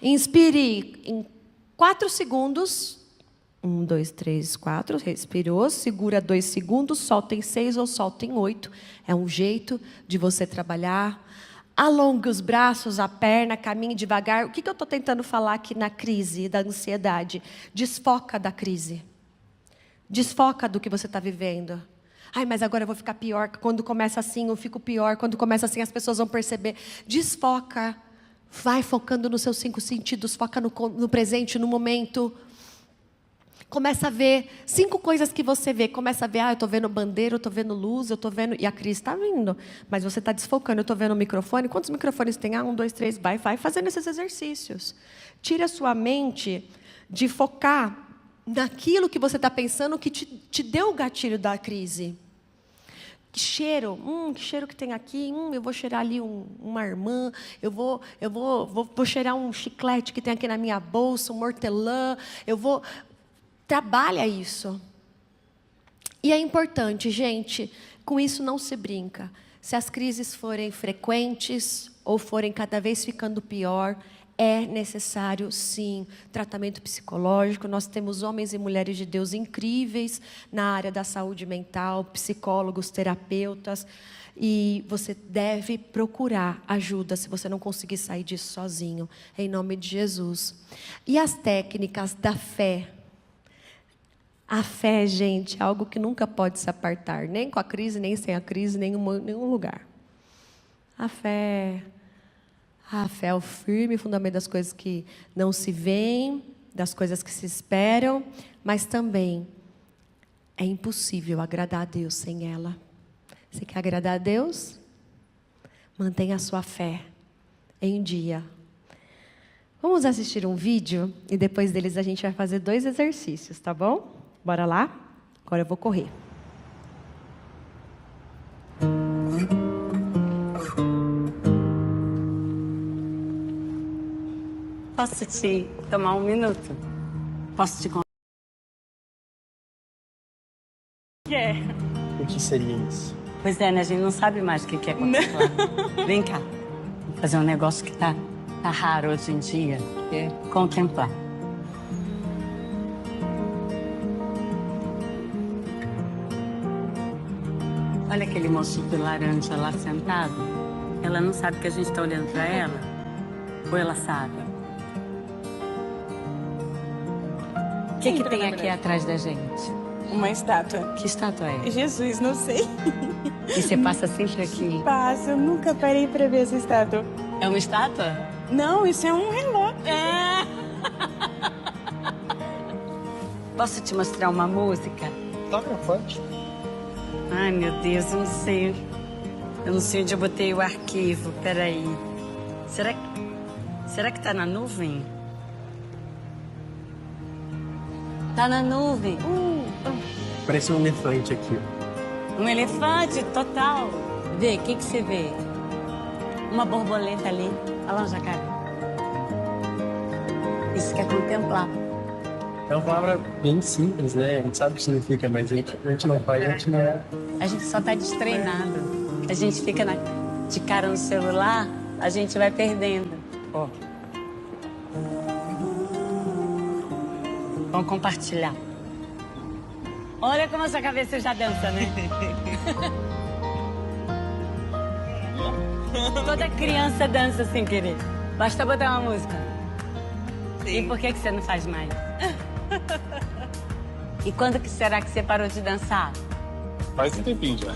Inspire em 4 segundos. 1, 2, 3, 4. Respirou, segura 2 segundos, solta em 6 ou solta em 8. É um jeito de você trabalhar. Alongue os braços, a perna, caminhe devagar. O que eu estou tentando falar aqui na crise da ansiedade? Desfoca da crise. Desfoca do que você está vivendo. Ai, mas agora eu vou ficar pior. Quando começa assim, eu fico pior. Quando começa assim, as pessoas vão perceber. Desfoca. Vai focando nos seus 5 sentidos. Foca no presente, no momento. Começa a ver 5 coisas que você vê. Começa a ver, eu estou vendo bandeira, eu estou vendo luz, eu estou vendo... E a crise está vindo, mas você está desfocando. Eu estou vendo o microfone. Quantos microfones tem? 1, 2, 3, vai fazendo esses exercícios. Tira a sua mente de focar naquilo que você está pensando que te deu o gatilho da crise. Que cheiro que tem aqui, eu vou cheirar ali uma irmã, eu vou cheirar um chiclete que tem aqui na minha bolsa, um hortelã, Trabalha isso. E é importante, gente, com isso não se brinca. Se as crises forem frequentes ou forem cada vez ficando pior, é necessário, sim, tratamento psicológico. Nós temos homens e mulheres de Deus incríveis na área da saúde mental, psicólogos, terapeutas. E você deve procurar ajuda se você não conseguir sair disso sozinho, em nome de Jesus. E as técnicas da fé. A fé, gente, é algo que nunca pode se apartar, nem com a crise, nem sem a crise, nem em nenhum lugar. A fé é o firme fundamento das coisas que não se veem, das coisas que se esperam, mas também é impossível agradar a Deus sem ela. Você quer agradar a Deus? Mantenha a sua fé em dia. Vamos assistir um vídeo e depois deles a gente vai fazer 2 exercícios, tá bom? Bora lá? Agora eu vou correr. Posso te tomar 1 minuto? Posso te contar? O que seria isso? Pois é, né? A gente não sabe mais o que é contemplar. Vem cá. Vou fazer um negócio que tá raro hoje em dia. É contemplar. Olha aquele moço de laranja lá sentado. Ela não sabe que a gente tá olhando pra ela? Ou ela sabe? O que tem aqui atrás da gente? Uma estátua. Que estátua é? Jesus, não sei. E você passa sempre aqui? Passo, eu nunca parei pra ver essa estátua. É uma estátua? Não, isso é um relógio. É! Posso te mostrar uma música? Claro, pode. Ai, meu Deus, eu não sei. Eu não sei onde eu botei o arquivo. Peraí. Será que tá na nuvem? Tá na nuvem. Parece um elefante aqui. Um elefante, total. Vê, o que você vê? Uma borboleta ali. Olha lá um jacaré. Isso que é contemplar. É uma palavra bem simples, né? A gente sabe o que significa, mas a gente não faz, a gente não é. A gente só tá destreinado. A gente fica de cara no celular, a gente vai perdendo. Ó. Vamos compartilhar. Olha como a sua cabeça já dança, né? Toda criança dança sem querer. Basta botar uma música. Sim. E por que você não faz mais? E quando que será que você parou de dançar? Faz um tempinho já.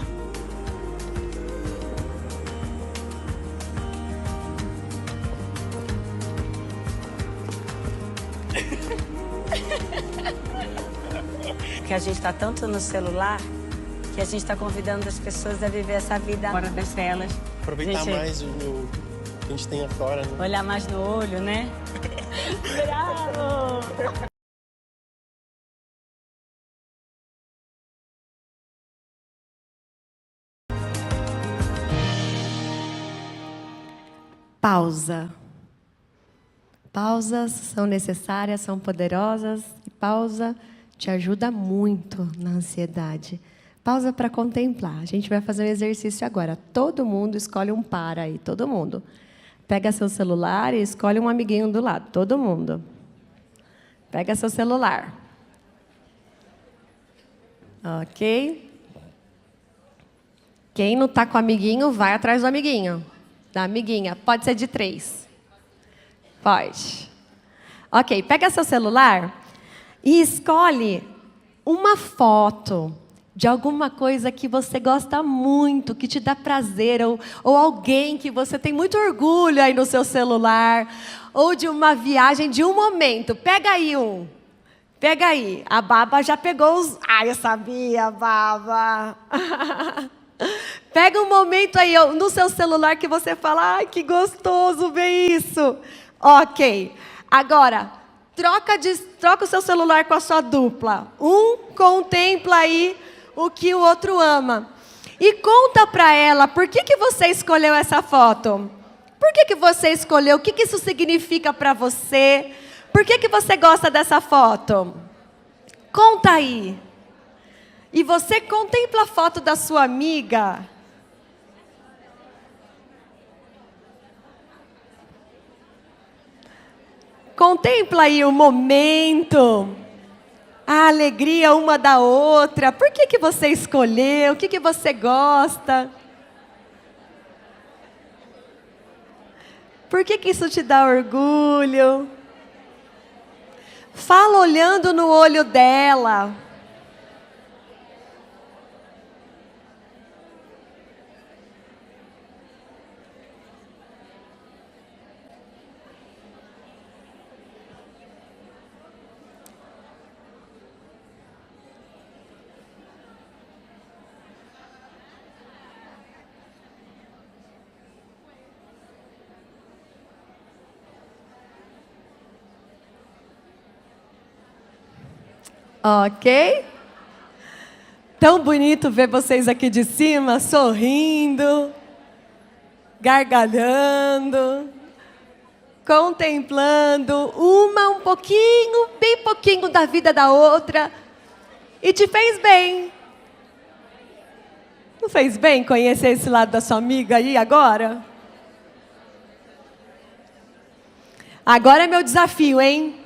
Porque a gente está tanto no celular que a gente está convidando as pessoas a viver essa vida fora das telas. Aproveitar mais o que a gente tem afora, né? Olhar mais no olho, né? Bravo! Pausa. Pausas são necessárias, são poderosas. E pausa te ajuda muito na ansiedade. Pausa para contemplar. A gente vai fazer um exercício agora. Todo mundo escolhe um par aí, todo mundo. Pega seu celular e escolhe um amiguinho do lado, todo mundo. Pega seu celular. Ok? Quem não está com o amiguinho, vai atrás do amiguinho. Da amiguinha. Pode ser de 3. Pode. Ok, pega seu celular e escolhe uma foto de alguma coisa que você gosta muito, que te dá prazer, ou alguém que você tem muito orgulho aí no seu celular, ou de uma viagem, de um momento. Pega aí um. Pega aí. A Baba já pegou os... Ah, eu sabia, Baba. Pega um momento aí no seu celular que você fala, ai, que gostoso ver isso. Ok. Agora, troca o seu celular com a sua dupla. Um contempla aí o que o outro ama. E conta para ela por que você escolheu essa foto. Por que você escolheu? O que isso significa para você? Por que você gosta dessa foto? Conta aí. E você contempla a foto da sua amiga. Contempla aí o momento, a alegria uma da outra. Por que você escolheu? O que você gosta? Por que isso te dá orgulho? Fala olhando no olho dela. Ok? Tão bonito ver vocês aqui de cima, sorrindo, gargalhando, contemplando uma um pouquinho, bem pouquinho da vida da outra. E te fez bem. Não fez bem conhecer esse lado da sua amiga aí agora? Agora é meu desafio, hein?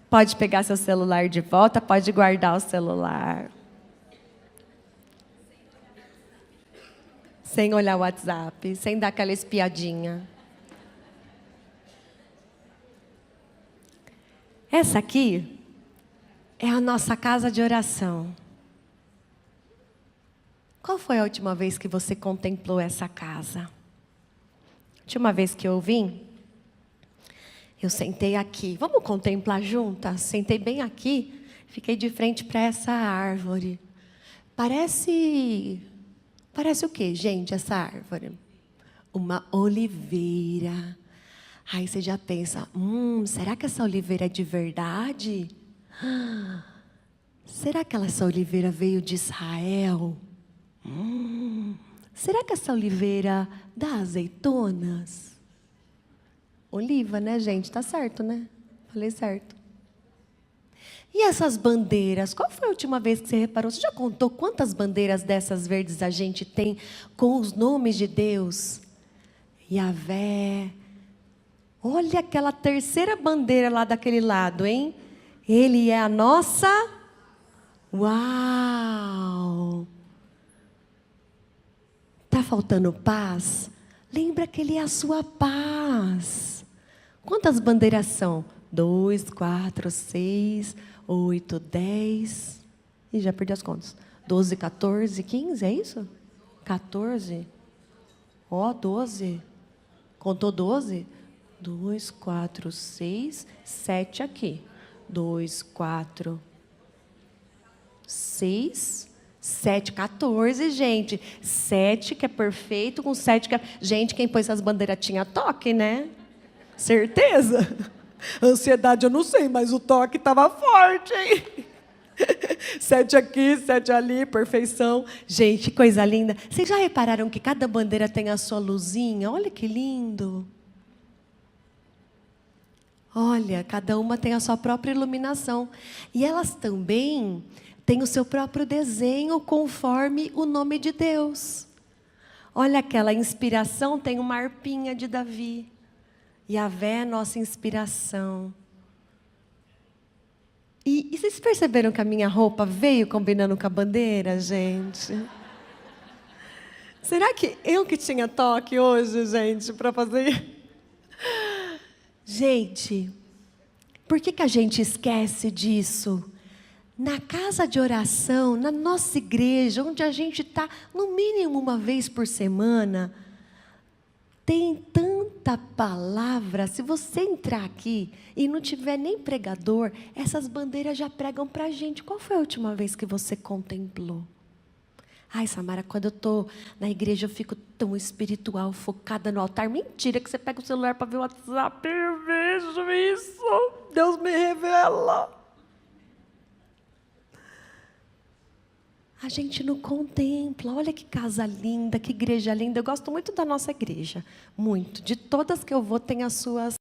Pode pegar seu celular de volta, pode guardar o celular. Sem olhar o WhatsApp, sem dar aquela espiadinha. Essa aqui é a nossa casa de oração. Qual foi a última vez que você contemplou essa casa? A última vez que eu vim, eu sentei aqui. Vamos contemplar juntas? Sentei bem aqui, fiquei de frente para essa árvore. Parece o quê, gente, essa árvore? Uma oliveira. Aí você já pensa, será que essa oliveira é de verdade? Será que essa oliveira veio de Israel? Será que essa oliveira dá azeitonas? Oliva, né, gente? Tá certo, né? Falei certo. E essas bandeiras? Qual foi a última vez que você reparou? Você já contou quantas bandeiras dessas verdes a gente tem com os nomes de Deus? Yahvé. Olha aquela terceira bandeira lá daquele lado, hein? Ele é a nossa... Uau! Tá faltando paz? Lembra que Ele é a sua paz. Quantas bandeiras são? 2, 4, 6, 8, 10. Ih, já perdi as contas. 12, 14, 15, é isso? 14. Ó, 12. Contou 12? 2, 4, 6, 7 aqui. 2, 4, 6... 7, 14, gente. 7 que é perfeito, com 7 que é... Gente, quem pôs essas bandeiras tinha toque, né? Certeza? Ansiedade eu não sei, mas o toque estava forte, hein? 7 aqui, 7 ali, perfeição. Gente, coisa linda. Vocês já repararam que cada bandeira tem a sua luzinha? Olha que lindo. Olha, cada uma tem a sua própria iluminação. E elas também... tem o seu próprio desenho conforme o nome de Deus. Olha aquela inspiração, tem uma harpinha de Davi. Yahvé é nossa inspiração. E vocês perceberam que a minha roupa veio combinando com a bandeira, gente? Será que eu que tinha toque hoje, gente, para fazer? Gente, por que a gente esquece disso? Na casa de oração, na nossa igreja, onde a gente está, no mínimo uma vez por semana, tem tanta palavra. Se você entrar aqui e não tiver nem pregador, essas bandeiras já pregam para a gente. Qual foi a última vez que você contemplou? Ai, Samara, quando eu estou na igreja, eu fico tão espiritual, focada no altar. Mentira, que você pega o celular para ver o WhatsApp. Eu vejo isso. Deus me revela. A gente não contempla. Olha que casa linda, que igreja linda. Eu gosto muito da nossa igreja. Muito. De todas que eu vou, tem as suas...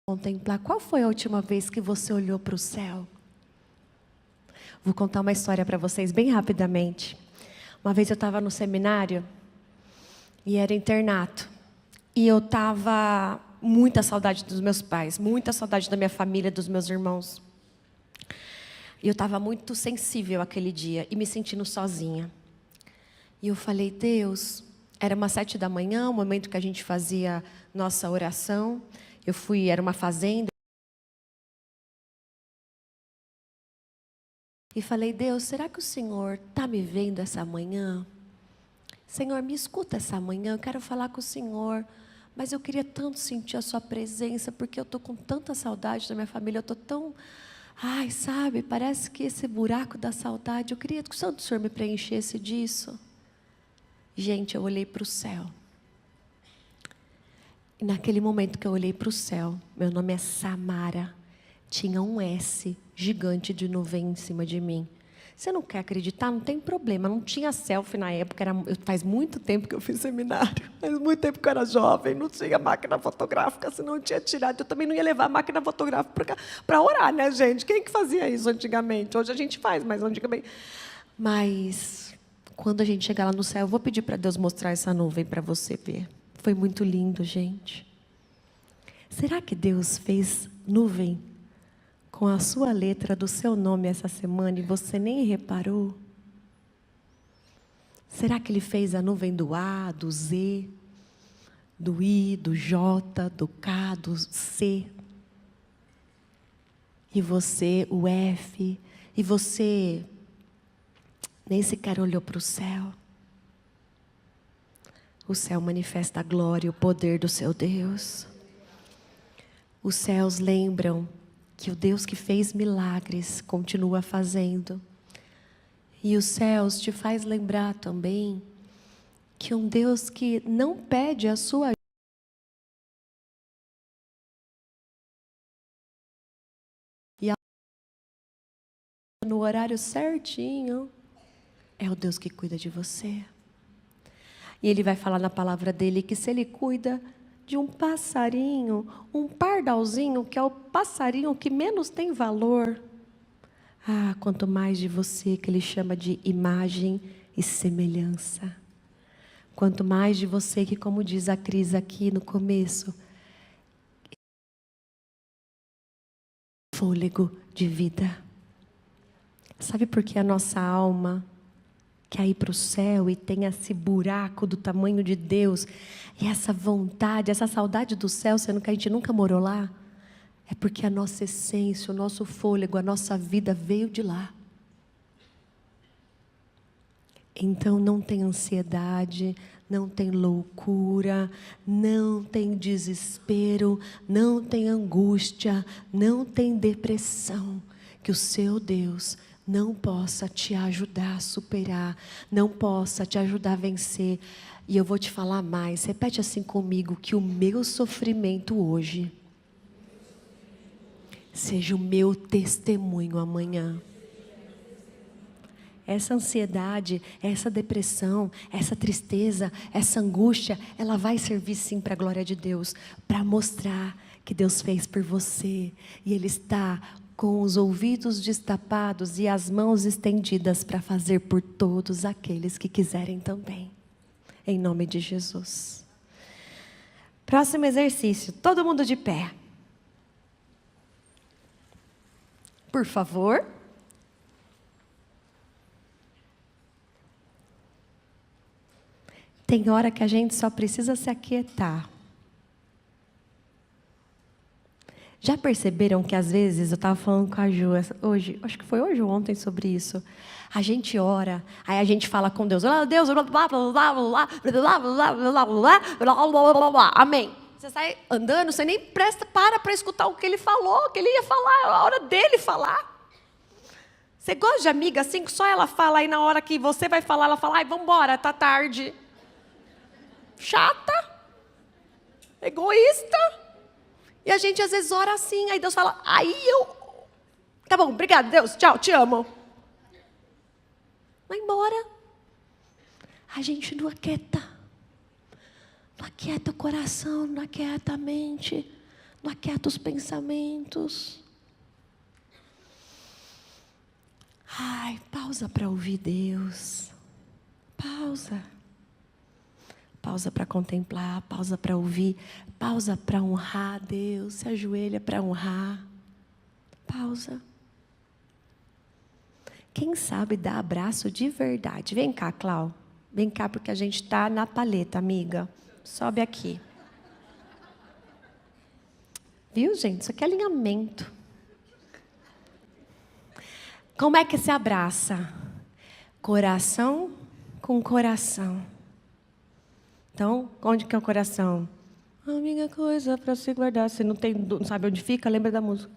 Contemplar. Qual foi a última vez que você olhou para o céu? Vou contar uma história para vocês bem rapidamente. Uma vez eu estava no seminário e era internato. E eu estava muita saudade dos meus pais, muita saudade da minha família, dos meus irmãos. E eu estava muito sensível aquele dia e me sentindo sozinha. E eu falei, Deus, era umas 7 da manhã, o momento que a gente fazia nossa oração. Era uma fazenda. E falei, Deus, será que o Senhor está me vendo essa manhã? Senhor, me escuta essa manhã, eu quero falar com o Senhor. Mas eu queria tanto sentir a sua presença, porque eu estou com tanta saudade da minha família, eu estou tão... Ai, sabe, parece que esse buraco da saudade, eu queria que o Santo Senhor me preenchesse disso. Gente, eu olhei para o céu. E naquele momento que eu olhei para o céu, meu nome é Samara, tinha um S gigante de nuvem em cima de mim. Você não quer acreditar? Não tem problema. Não tinha selfie na época. Faz muito tempo que eu fiz seminário. Faz muito tempo que eu era jovem. Não tinha máquina fotográfica, senão eu tinha tirado. Eu também não ia levar a máquina fotográfica para orar, né, gente? Quem que fazia isso antigamente? Hoje a gente faz, mas antigamente... Mas, quando a gente chegar lá no céu, eu vou pedir para Deus mostrar essa nuvem para você ver. Foi muito lindo, gente. Será que Deus fez nuvem com a sua letra do seu nome essa semana e você nem reparou? Será que Ele fez a nuvem do A, do Z, do I, do J, do K, do C? E você, o F, e você nem sequer olhou para o céu? O céu manifesta a glória e o poder do seu Deus. Os céus lembram que o Deus que fez milagres continua fazendo. E os céus te faz lembrar também que um Deus que não pede a sua ajuda e no horário certinho, é o Deus que cuida de você. E Ele vai falar na palavra dele que se Ele cuida de um passarinho, um pardalzinho, que é o passarinho que menos tem valor. Ah, quanto mais de você, que Ele chama de imagem e semelhança. Quanto mais de você, que como diz a Cris aqui no começo, fôlego de vida. Sabe por que a nossa alma quer ir para o céu e tem esse buraco do tamanho de Deus, e essa vontade, essa saudade do céu, sendo que a gente nunca morou lá? É porque a nossa essência, o nosso fôlego, a nossa vida veio de lá. Então não tem ansiedade, não tem loucura, não tem desespero, não tem angústia, não tem depressão, que o seu Deus não possa te ajudar a superar, não possa te ajudar a vencer. E eu vou te falar mais, repete assim comigo, que o meu sofrimento hoje seja o meu testemunho amanhã. Essa ansiedade, essa depressão, essa tristeza, essa angústia, ela vai servir sim para a glória de Deus, para mostrar que Deus fez por você, e Ele está com os ouvidos destapados e as mãos estendidas para fazer por todos aqueles que quiserem também. Em nome de Jesus. Próximo exercício, todo mundo de pé. Por favor. Tem hora que a gente só precisa se aquietar. Já perceberam que às vezes, eu estava falando com a Ju hoje, acho que foi hoje ou ontem sobre isso. A gente ora, aí a gente fala com Deus, Deus, blá, blá, blá, blá, blá, blá, blá, blá, blá, amém. Você sai andando, você nem para escutar o que ele falou, o que ele ia falar, a hora dele falar. Você gosta de amiga assim, que só ela fala, aí na hora que você vai falar, ela fala, ai, vamos embora, tá tarde. Chata, egoísta. E a gente às vezes ora assim, aí Deus fala, tá bom, obrigado Deus, tchau, te amo. Vai embora. A gente não aquieta. Não aquieta o coração, não aquieta a mente, não aquieta os pensamentos. Ai, pausa para ouvir Deus. Pausa. pausa para contemplar, pausa para ouvir, pausa para honrar a Deus, se ajoelha para honrar. Pausa. Quem sabe dá abraço de verdade. Vem cá, Clau. Vem cá, porque a gente está na paleta, amiga. Sobe aqui. Viu, gente? Isso aqui é alinhamento. Como é que se abraça? Coração com coração. Então, onde que é o coração? Amiga, coisa para se guardar. Você não sabe onde fica? Lembra da música?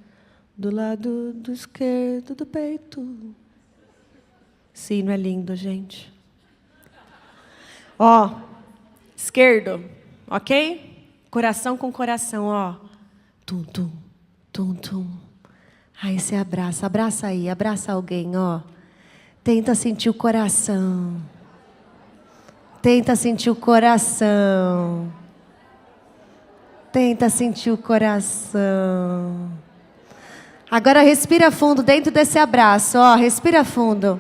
Do lado do esquerdo do peito. Sim, não é lindo, gente? Ó, esquerdo, ok? Coração com coração, ó. Tum, tum, tum, tum. Aí você abraça aí, abraça alguém, ó. Tenta sentir o coração. Tenta sentir o coração. Tenta sentir o coração. Agora respira fundo dentro desse abraço, ó. Respira fundo.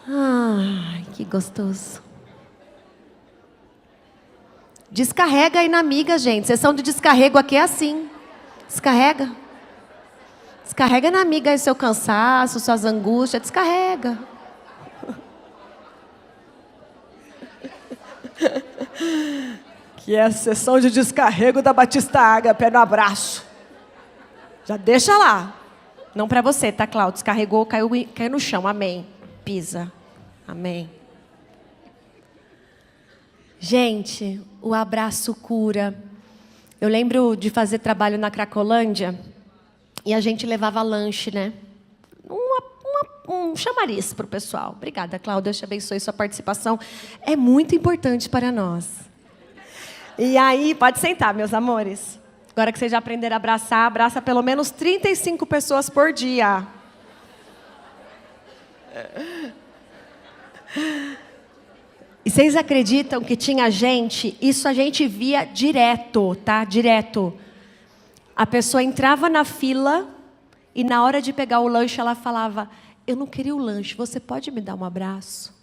Ai, que gostoso. Descarrega aí na amiga, gente. Sessão de descarrego aqui é assim. Descarrega. Descarrega na amiga aí seu cansaço, suas angústias. Descarrega. Que é a sessão de descarrego da Batista Ágape, no abraço. Já deixa lá. Não para você, tá, Cláudio? Descarregou, caiu no chão. Amém. Pisa. Amém. Gente, o abraço cura. Eu lembro de fazer trabalho na Cracolândia e a gente levava lanche, né? Um chamariz para o pessoal. Obrigada, Cláudia. Deus te abençoe. Sua participação é muito importante para nós. E aí, pode sentar, meus amores. Agora que vocês já aprenderam a abraçar, abraça pelo menos 35 pessoas por dia. E vocês acreditam que tinha gente, isso a gente via direto, tá? Direto. A pessoa entrava na fila e na hora de pegar o lanche ela falava, eu não queria o lanche, você pode me dar um abraço?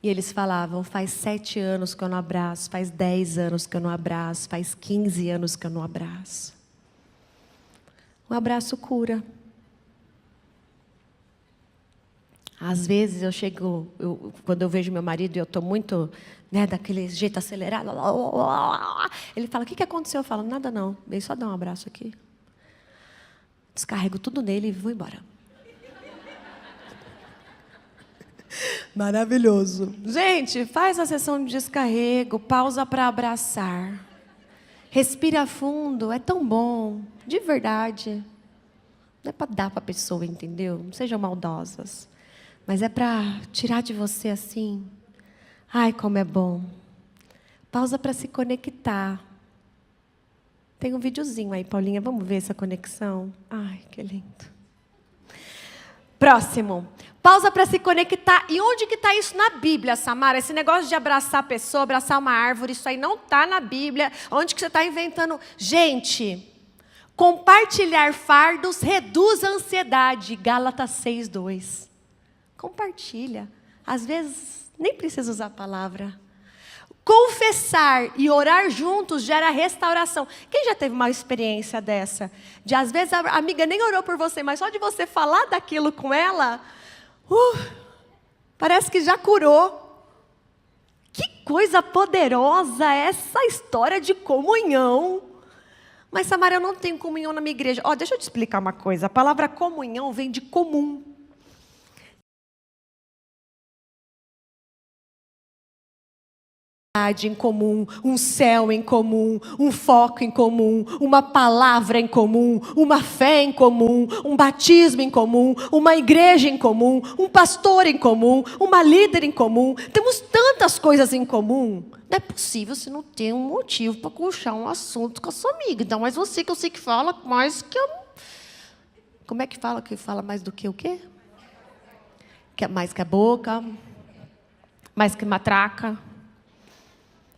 E eles falavam, faz 7 anos que eu não abraço, faz 10 anos que eu não abraço, faz 15 anos que eu não abraço. Um abraço cura. Às vezes eu chego, quando eu vejo meu marido e eu estou muito, né, daquele jeito acelerado, ele fala, o que aconteceu? Eu falo, nada não, veio só dar um abraço aqui. Descarrego tudo nele e vou embora. Maravilhoso. Gente, faz a sessão de descarrego, pausa para abraçar. Respira fundo, é tão bom, de verdade. Não é para dar para a pessoa, entendeu? Não sejam maldosas. Mas é para tirar de você assim. Ai, como é bom. Pausa para se conectar. Tem um videozinho aí, Paulinha. Vamos ver essa conexão? Ai, que lindo. Próximo. Pausa para se conectar. E onde que está isso na Bíblia, Samara? Esse negócio de abraçar a pessoa, abraçar uma árvore, isso aí não está na Bíblia. Onde que você está inventando? Gente, compartilhar fardos reduz a ansiedade. Gálatas 6:2. Compartilha. Às vezes, nem precisa usar a palavra. Confessar e orar juntos gera restauração. Quem já teve uma experiência dessa? De às vezes a amiga nem orou por você, mas só de você falar daquilo com ela, parece que já curou. Que coisa poderosa essa história de comunhão. Mas, Samara, eu não tenho comunhão na minha igreja. Deixa eu te explicar uma coisa. A palavra comunhão vem de comum. Em comum, um céu em comum, um foco em comum, uma palavra em comum, uma fé em comum, um batismo em comum, uma igreja em comum, um pastor em comum, uma líder em comum. Temos tantas coisas em comum. Não é possível se não tem um motivo para puxar um assunto com a sua amiga. Então, mas você que eu sei que fala mais que eu... Como é que fala? Que fala mais do que o quê? Que é mais que a boca, mais que matraca.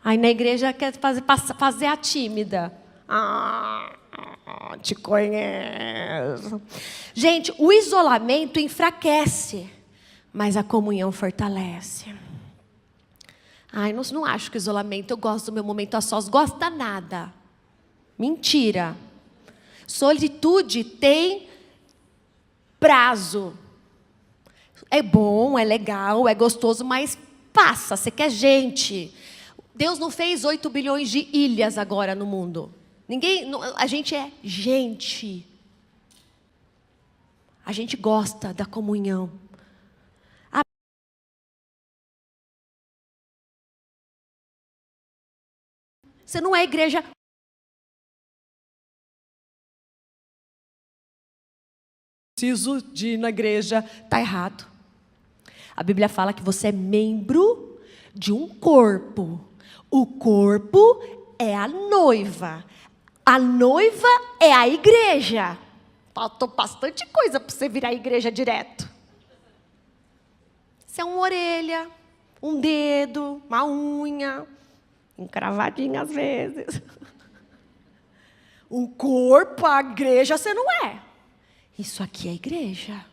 Aí na igreja quer fazer a tímida. Te conheço. Gente, o isolamento enfraquece, mas a comunhão fortalece. Ai, não acho que isolamento, eu gosto do meu momento a sós. Gosta nada. Mentira. Solitude tem prazo. É bom, é legal, é gostoso, mas passa, você quer gente. Deus não fez 8 bilhões de ilhas agora no mundo. A gente é gente. A gente gosta da comunhão. Você não é igreja. Preciso de ir na igreja, está errado. A Bíblia fala que você é membro de um corpo. O corpo é a noiva. A noiva é a igreja. Faltou bastante coisa para você virar igreja direto. Você é uma orelha, um dedo, uma unha, encravadinha às vezes. O corpo, a igreja, você não é. Isso aqui é igreja.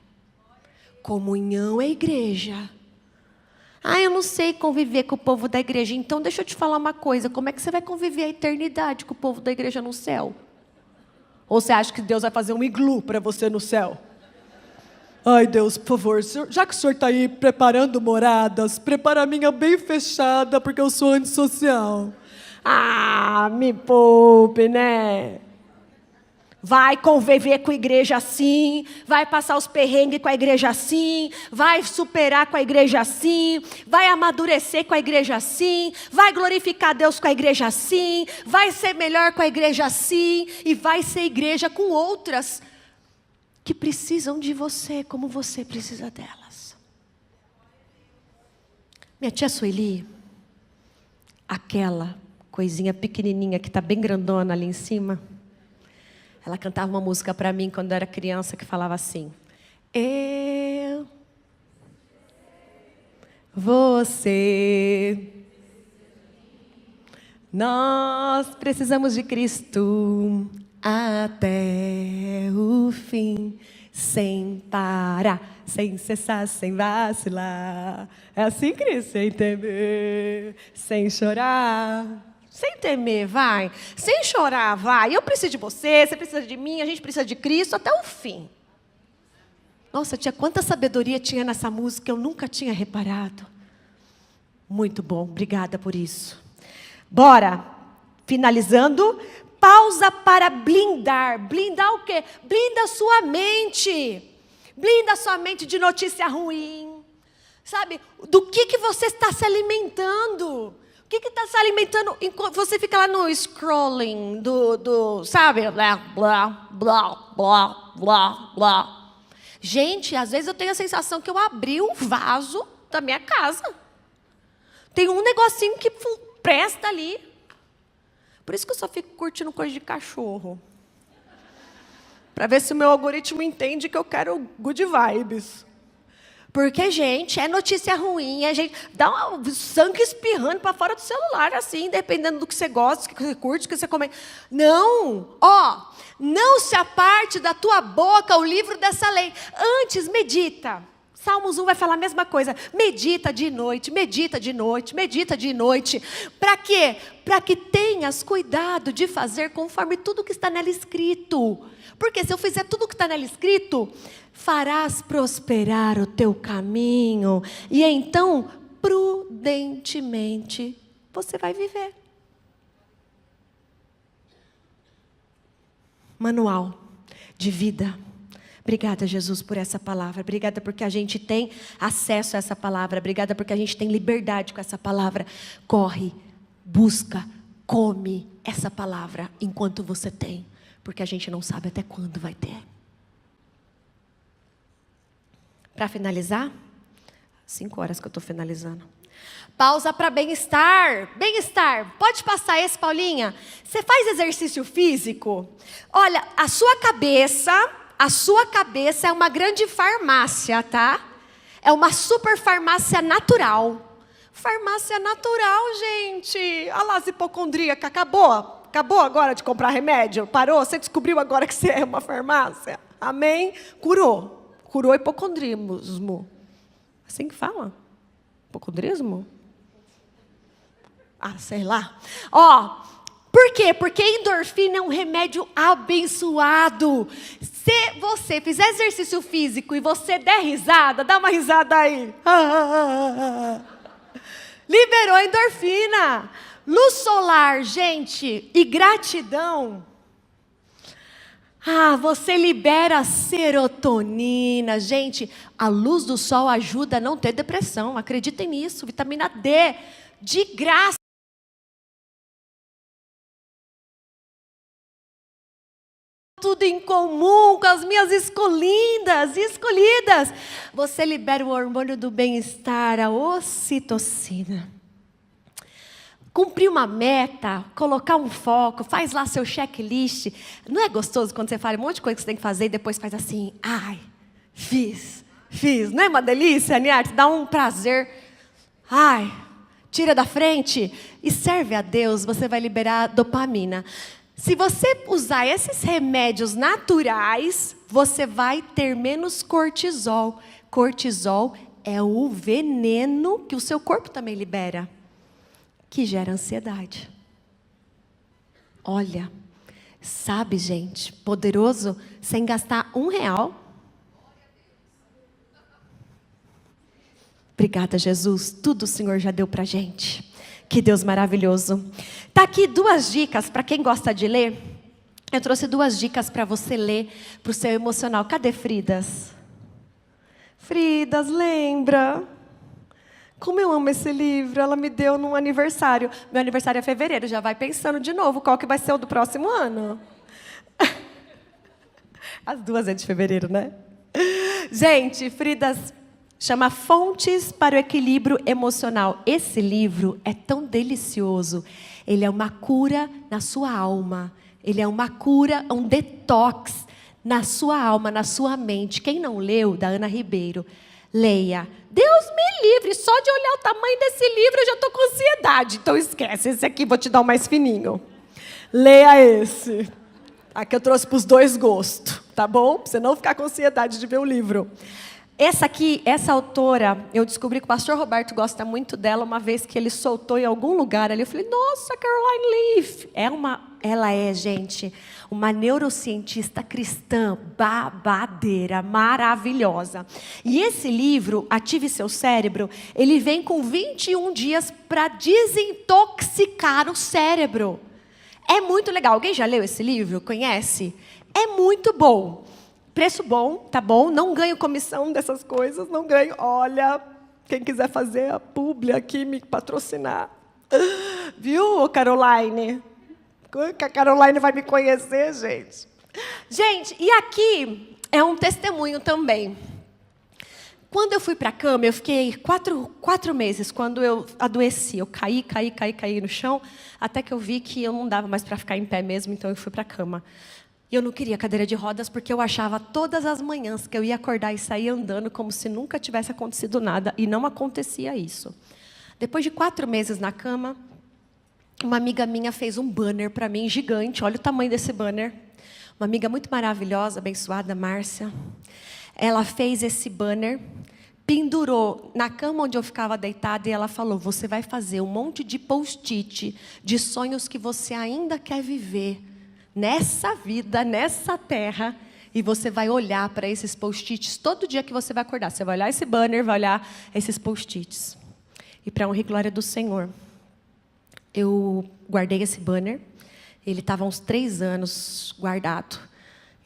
Comunhão é igreja. Ah, eu não sei conviver com o povo da igreja. Então, deixa eu te falar uma coisa. Como é que você vai conviver a eternidade com o povo da igreja no céu? Ou você acha que Deus vai fazer um iglu para você no céu? Ai, Deus, por favor, já que o senhor está aí preparando moradas, prepara a minha bem fechada, porque eu sou antissocial. Ah, me poupe, né? Vai conviver com a igreja assim, vai passar os perrengues com a igreja assim, vai superar com a igreja assim, vai amadurecer com a igreja assim, vai glorificar Deus com a igreja assim, vai ser melhor com a igreja assim, e vai ser igreja com outras que precisam de você como você precisa delas. Minha tia Sueli, aquela coisinha pequenininha que está bem grandona ali em cima, ela cantava uma música para mim quando eu era criança que falava assim: eu, você, nós precisamos de Cristo até o fim, sem parar, sem cessar, sem vacilar. É assim, Cris? Sem temer, sem chorar. Sem temer, vai. Sem chorar, vai. Eu preciso de você, você precisa de mim, a gente precisa de Cristo até o fim. Nossa, tia, quanta sabedoria tinha nessa música, eu nunca tinha reparado. Muito bom, obrigada por isso. Bora, finalizando, pausa para blindar. Blindar o quê? Blinda a sua mente. Blinda a sua mente de notícia ruim. Sabe, do que você está se alimentando? O que está se alimentando? Você fica lá no scrolling, sabe? Blá, blá, blá, blá, blá, blá. Gente, às vezes eu tenho a sensação que eu abri um vaso da minha casa. Tem um negocinho que presta ali. Por isso que eu só fico curtindo coisa de cachorro. Para ver se o meu algoritmo entende que eu quero good vibes. Porque, gente, é notícia ruim, a gente dá um sangue espirrando para fora do celular, assim, dependendo do que você gosta, do que você curte, do que você come. Não, não se aparte da tua boca o livro dessa lei. Antes, medita. Salmos 1 vai falar a mesma coisa. Medita de noite, medita de noite, medita de noite. Para quê? Para que tenhas cuidado de fazer conforme tudo que está nela escrito. Porque se eu fizer tudo que está nela escrito, farás prosperar o teu caminho. E então, prudentemente, você vai viver. Manual de vida. Obrigada, Jesus, por essa palavra. Obrigada porque a gente tem acesso a essa palavra. Obrigada porque a gente tem liberdade com essa palavra. Corre, busca, come essa palavra enquanto você tem. Porque a gente não sabe até quando vai ter. Para finalizar, 5 horas que eu estou finalizando. Pausa para bem-estar. Bem-estar. Pode passar esse, Paulinha? Você faz exercício físico? Olha, a sua cabeça é uma grande farmácia, tá? É uma super farmácia natural. Farmácia natural, gente. Olha lá as hipocondríacas. Acabou agora de comprar remédio? Parou? Você descobriu agora que você é uma farmácia? Amém? Curou hipocondrismo. Assim que fala? Hipocondrismo? Ah, sei lá. Ó, por quê? Porque endorfina é um remédio abençoado. Se você fizer exercício físico e você der risada, dá uma risada aí. Liberou a endorfina. Luz solar, gente, e gratidão. Você libera serotonina. Gente, a luz do sol ajuda a não ter depressão. Acreditem nisso. Vitamina D, de graça. Tudo em comum com as minhas escolhidas. Você libera o hormônio do bem-estar, a ocitocina. Cumprir uma meta, colocar um foco, faz lá seu checklist. Não é gostoso quando você fala um monte de coisa que você tem que fazer e depois faz assim, fiz. Não é uma delícia, Niarte? Dá um prazer. Tira da frente e serve a Deus, você vai liberar dopamina. Se você usar esses remédios naturais, você vai ter menos cortisol. Cortisol é o veneno que o seu corpo também libera, que gera ansiedade. Olha, sabe, gente, poderoso, sem gastar R$1. Obrigada, Jesus. Tudo o Senhor já deu pra gente. Que Deus maravilhoso. Tá aqui 2 dicas para quem gosta de ler. Eu trouxe 2 dicas para você ler para o seu emocional. Cadê Fridas? Fridas, lembra? Como eu amo esse livro. Ela me deu num aniversário. Meu aniversário é fevereiro. Já vai pensando de novo qual que vai ser o do próximo ano. As 2 é de fevereiro, né? Gente, Fridas... chama Fontes para o Equilíbrio Emocional. Esse livro é tão delicioso. Ele é uma cura na sua alma. Ele é uma cura, um detox na sua alma, na sua mente. Quem não leu, da Ana Ribeiro, leia. Deus me livre, só de olhar o tamanho desse livro eu já estou com ansiedade. Então esquece, esse aqui vou te dar o mais fininho. Leia esse. Aqui eu trouxe para os 2 gostos, tá bom? Para você não ficar com ansiedade de ver o livro. Essa autora, eu descobri que o pastor Roberto gosta muito dela, uma vez que ele soltou em algum lugar ali. Eu falei, nossa, Caroline Leaf. Ela é, gente, uma neurocientista cristã babadeira, maravilhosa. E esse livro, Ative Seu Cérebro, ele vem com 21 dias para desintoxicar o cérebro. É muito legal. Alguém já leu esse livro? Conhece? É muito bom. Preço bom, tá bom? Não ganho comissão dessas coisas, não ganho. Olha, quem quiser fazer a publi aqui, me patrocinar. Viu, Caroline? Que a Caroline vai me conhecer, gente. Gente, e aqui é um testemunho também. Quando eu fui para a cama, eu fiquei 4 meses, quando eu adoeci. Eu caí no chão, até que eu vi que eu não dava mais para ficar em pé mesmo, então eu fui para a cama. E eu não queria cadeira de rodas, porque eu achava todas as manhãs que eu ia acordar e sair andando como se nunca tivesse acontecido nada, e não acontecia isso. Depois de 4 meses na cama, uma amiga minha fez um banner para mim, gigante, olha o tamanho desse banner. Uma amiga muito maravilhosa, abençoada, Márcia. Ela fez esse banner, pendurou na cama onde eu ficava deitada, e ela falou, você vai fazer um monte de post-it, de sonhos que você ainda quer viver, nessa vida, nessa terra, e você vai olhar para esses post-its todo dia que você vai acordar. Você vai olhar esse banner, vai olhar esses post-its. E para honra e glória do Senhor, eu guardei esse banner. Ele estava há uns 3 anos guardado.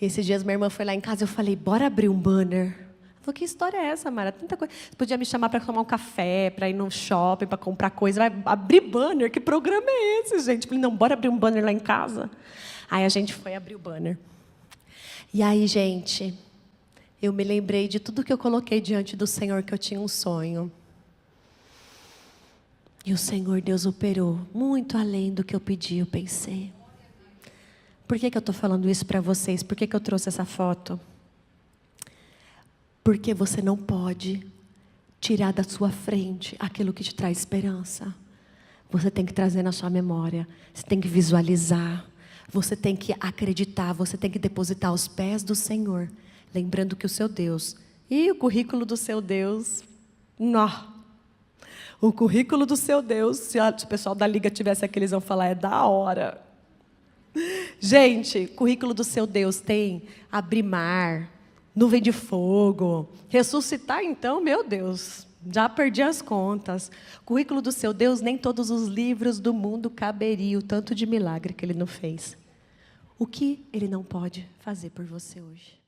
E esses dias minha irmã foi lá em casa, eu falei, bora abrir um banner. Ela falou, que história é essa, Mara? Tanta coisa. Você podia me chamar para tomar um café, para ir no shopping, para comprar coisa. Vai abrir banner? Que programa é esse, gente? Eu falei, não, bora abrir um banner lá em casa. Aí a gente foi abrir o banner. E aí, gente, eu me lembrei de tudo que eu coloquei diante do Senhor, que eu tinha um sonho. E o Senhor, Deus, operou muito além do que eu pedi, eu pensei. Por que eu estou falando isso para vocês? Por que eu trouxe essa foto? Porque você não pode tirar da sua frente aquilo que te traz esperança. Você tem que trazer na sua memória. Você tem que visualizar. Você tem que acreditar, você tem que depositar aos pés do Senhor, lembrando que o seu Deus, e o currículo do seu Deus, O currículo do seu Deus, se o pessoal da Liga tivesse aqui, eles vão falar, é da hora. Gente, o currículo do seu Deus tem abrir mar, nuvem de fogo, ressuscitar então, meu Deus, já perdi as contas. O currículo do seu Deus, nem todos os livros do mundo caberiam, o tanto de milagre que Ele não fez. O que Ele não pode fazer por você hoje?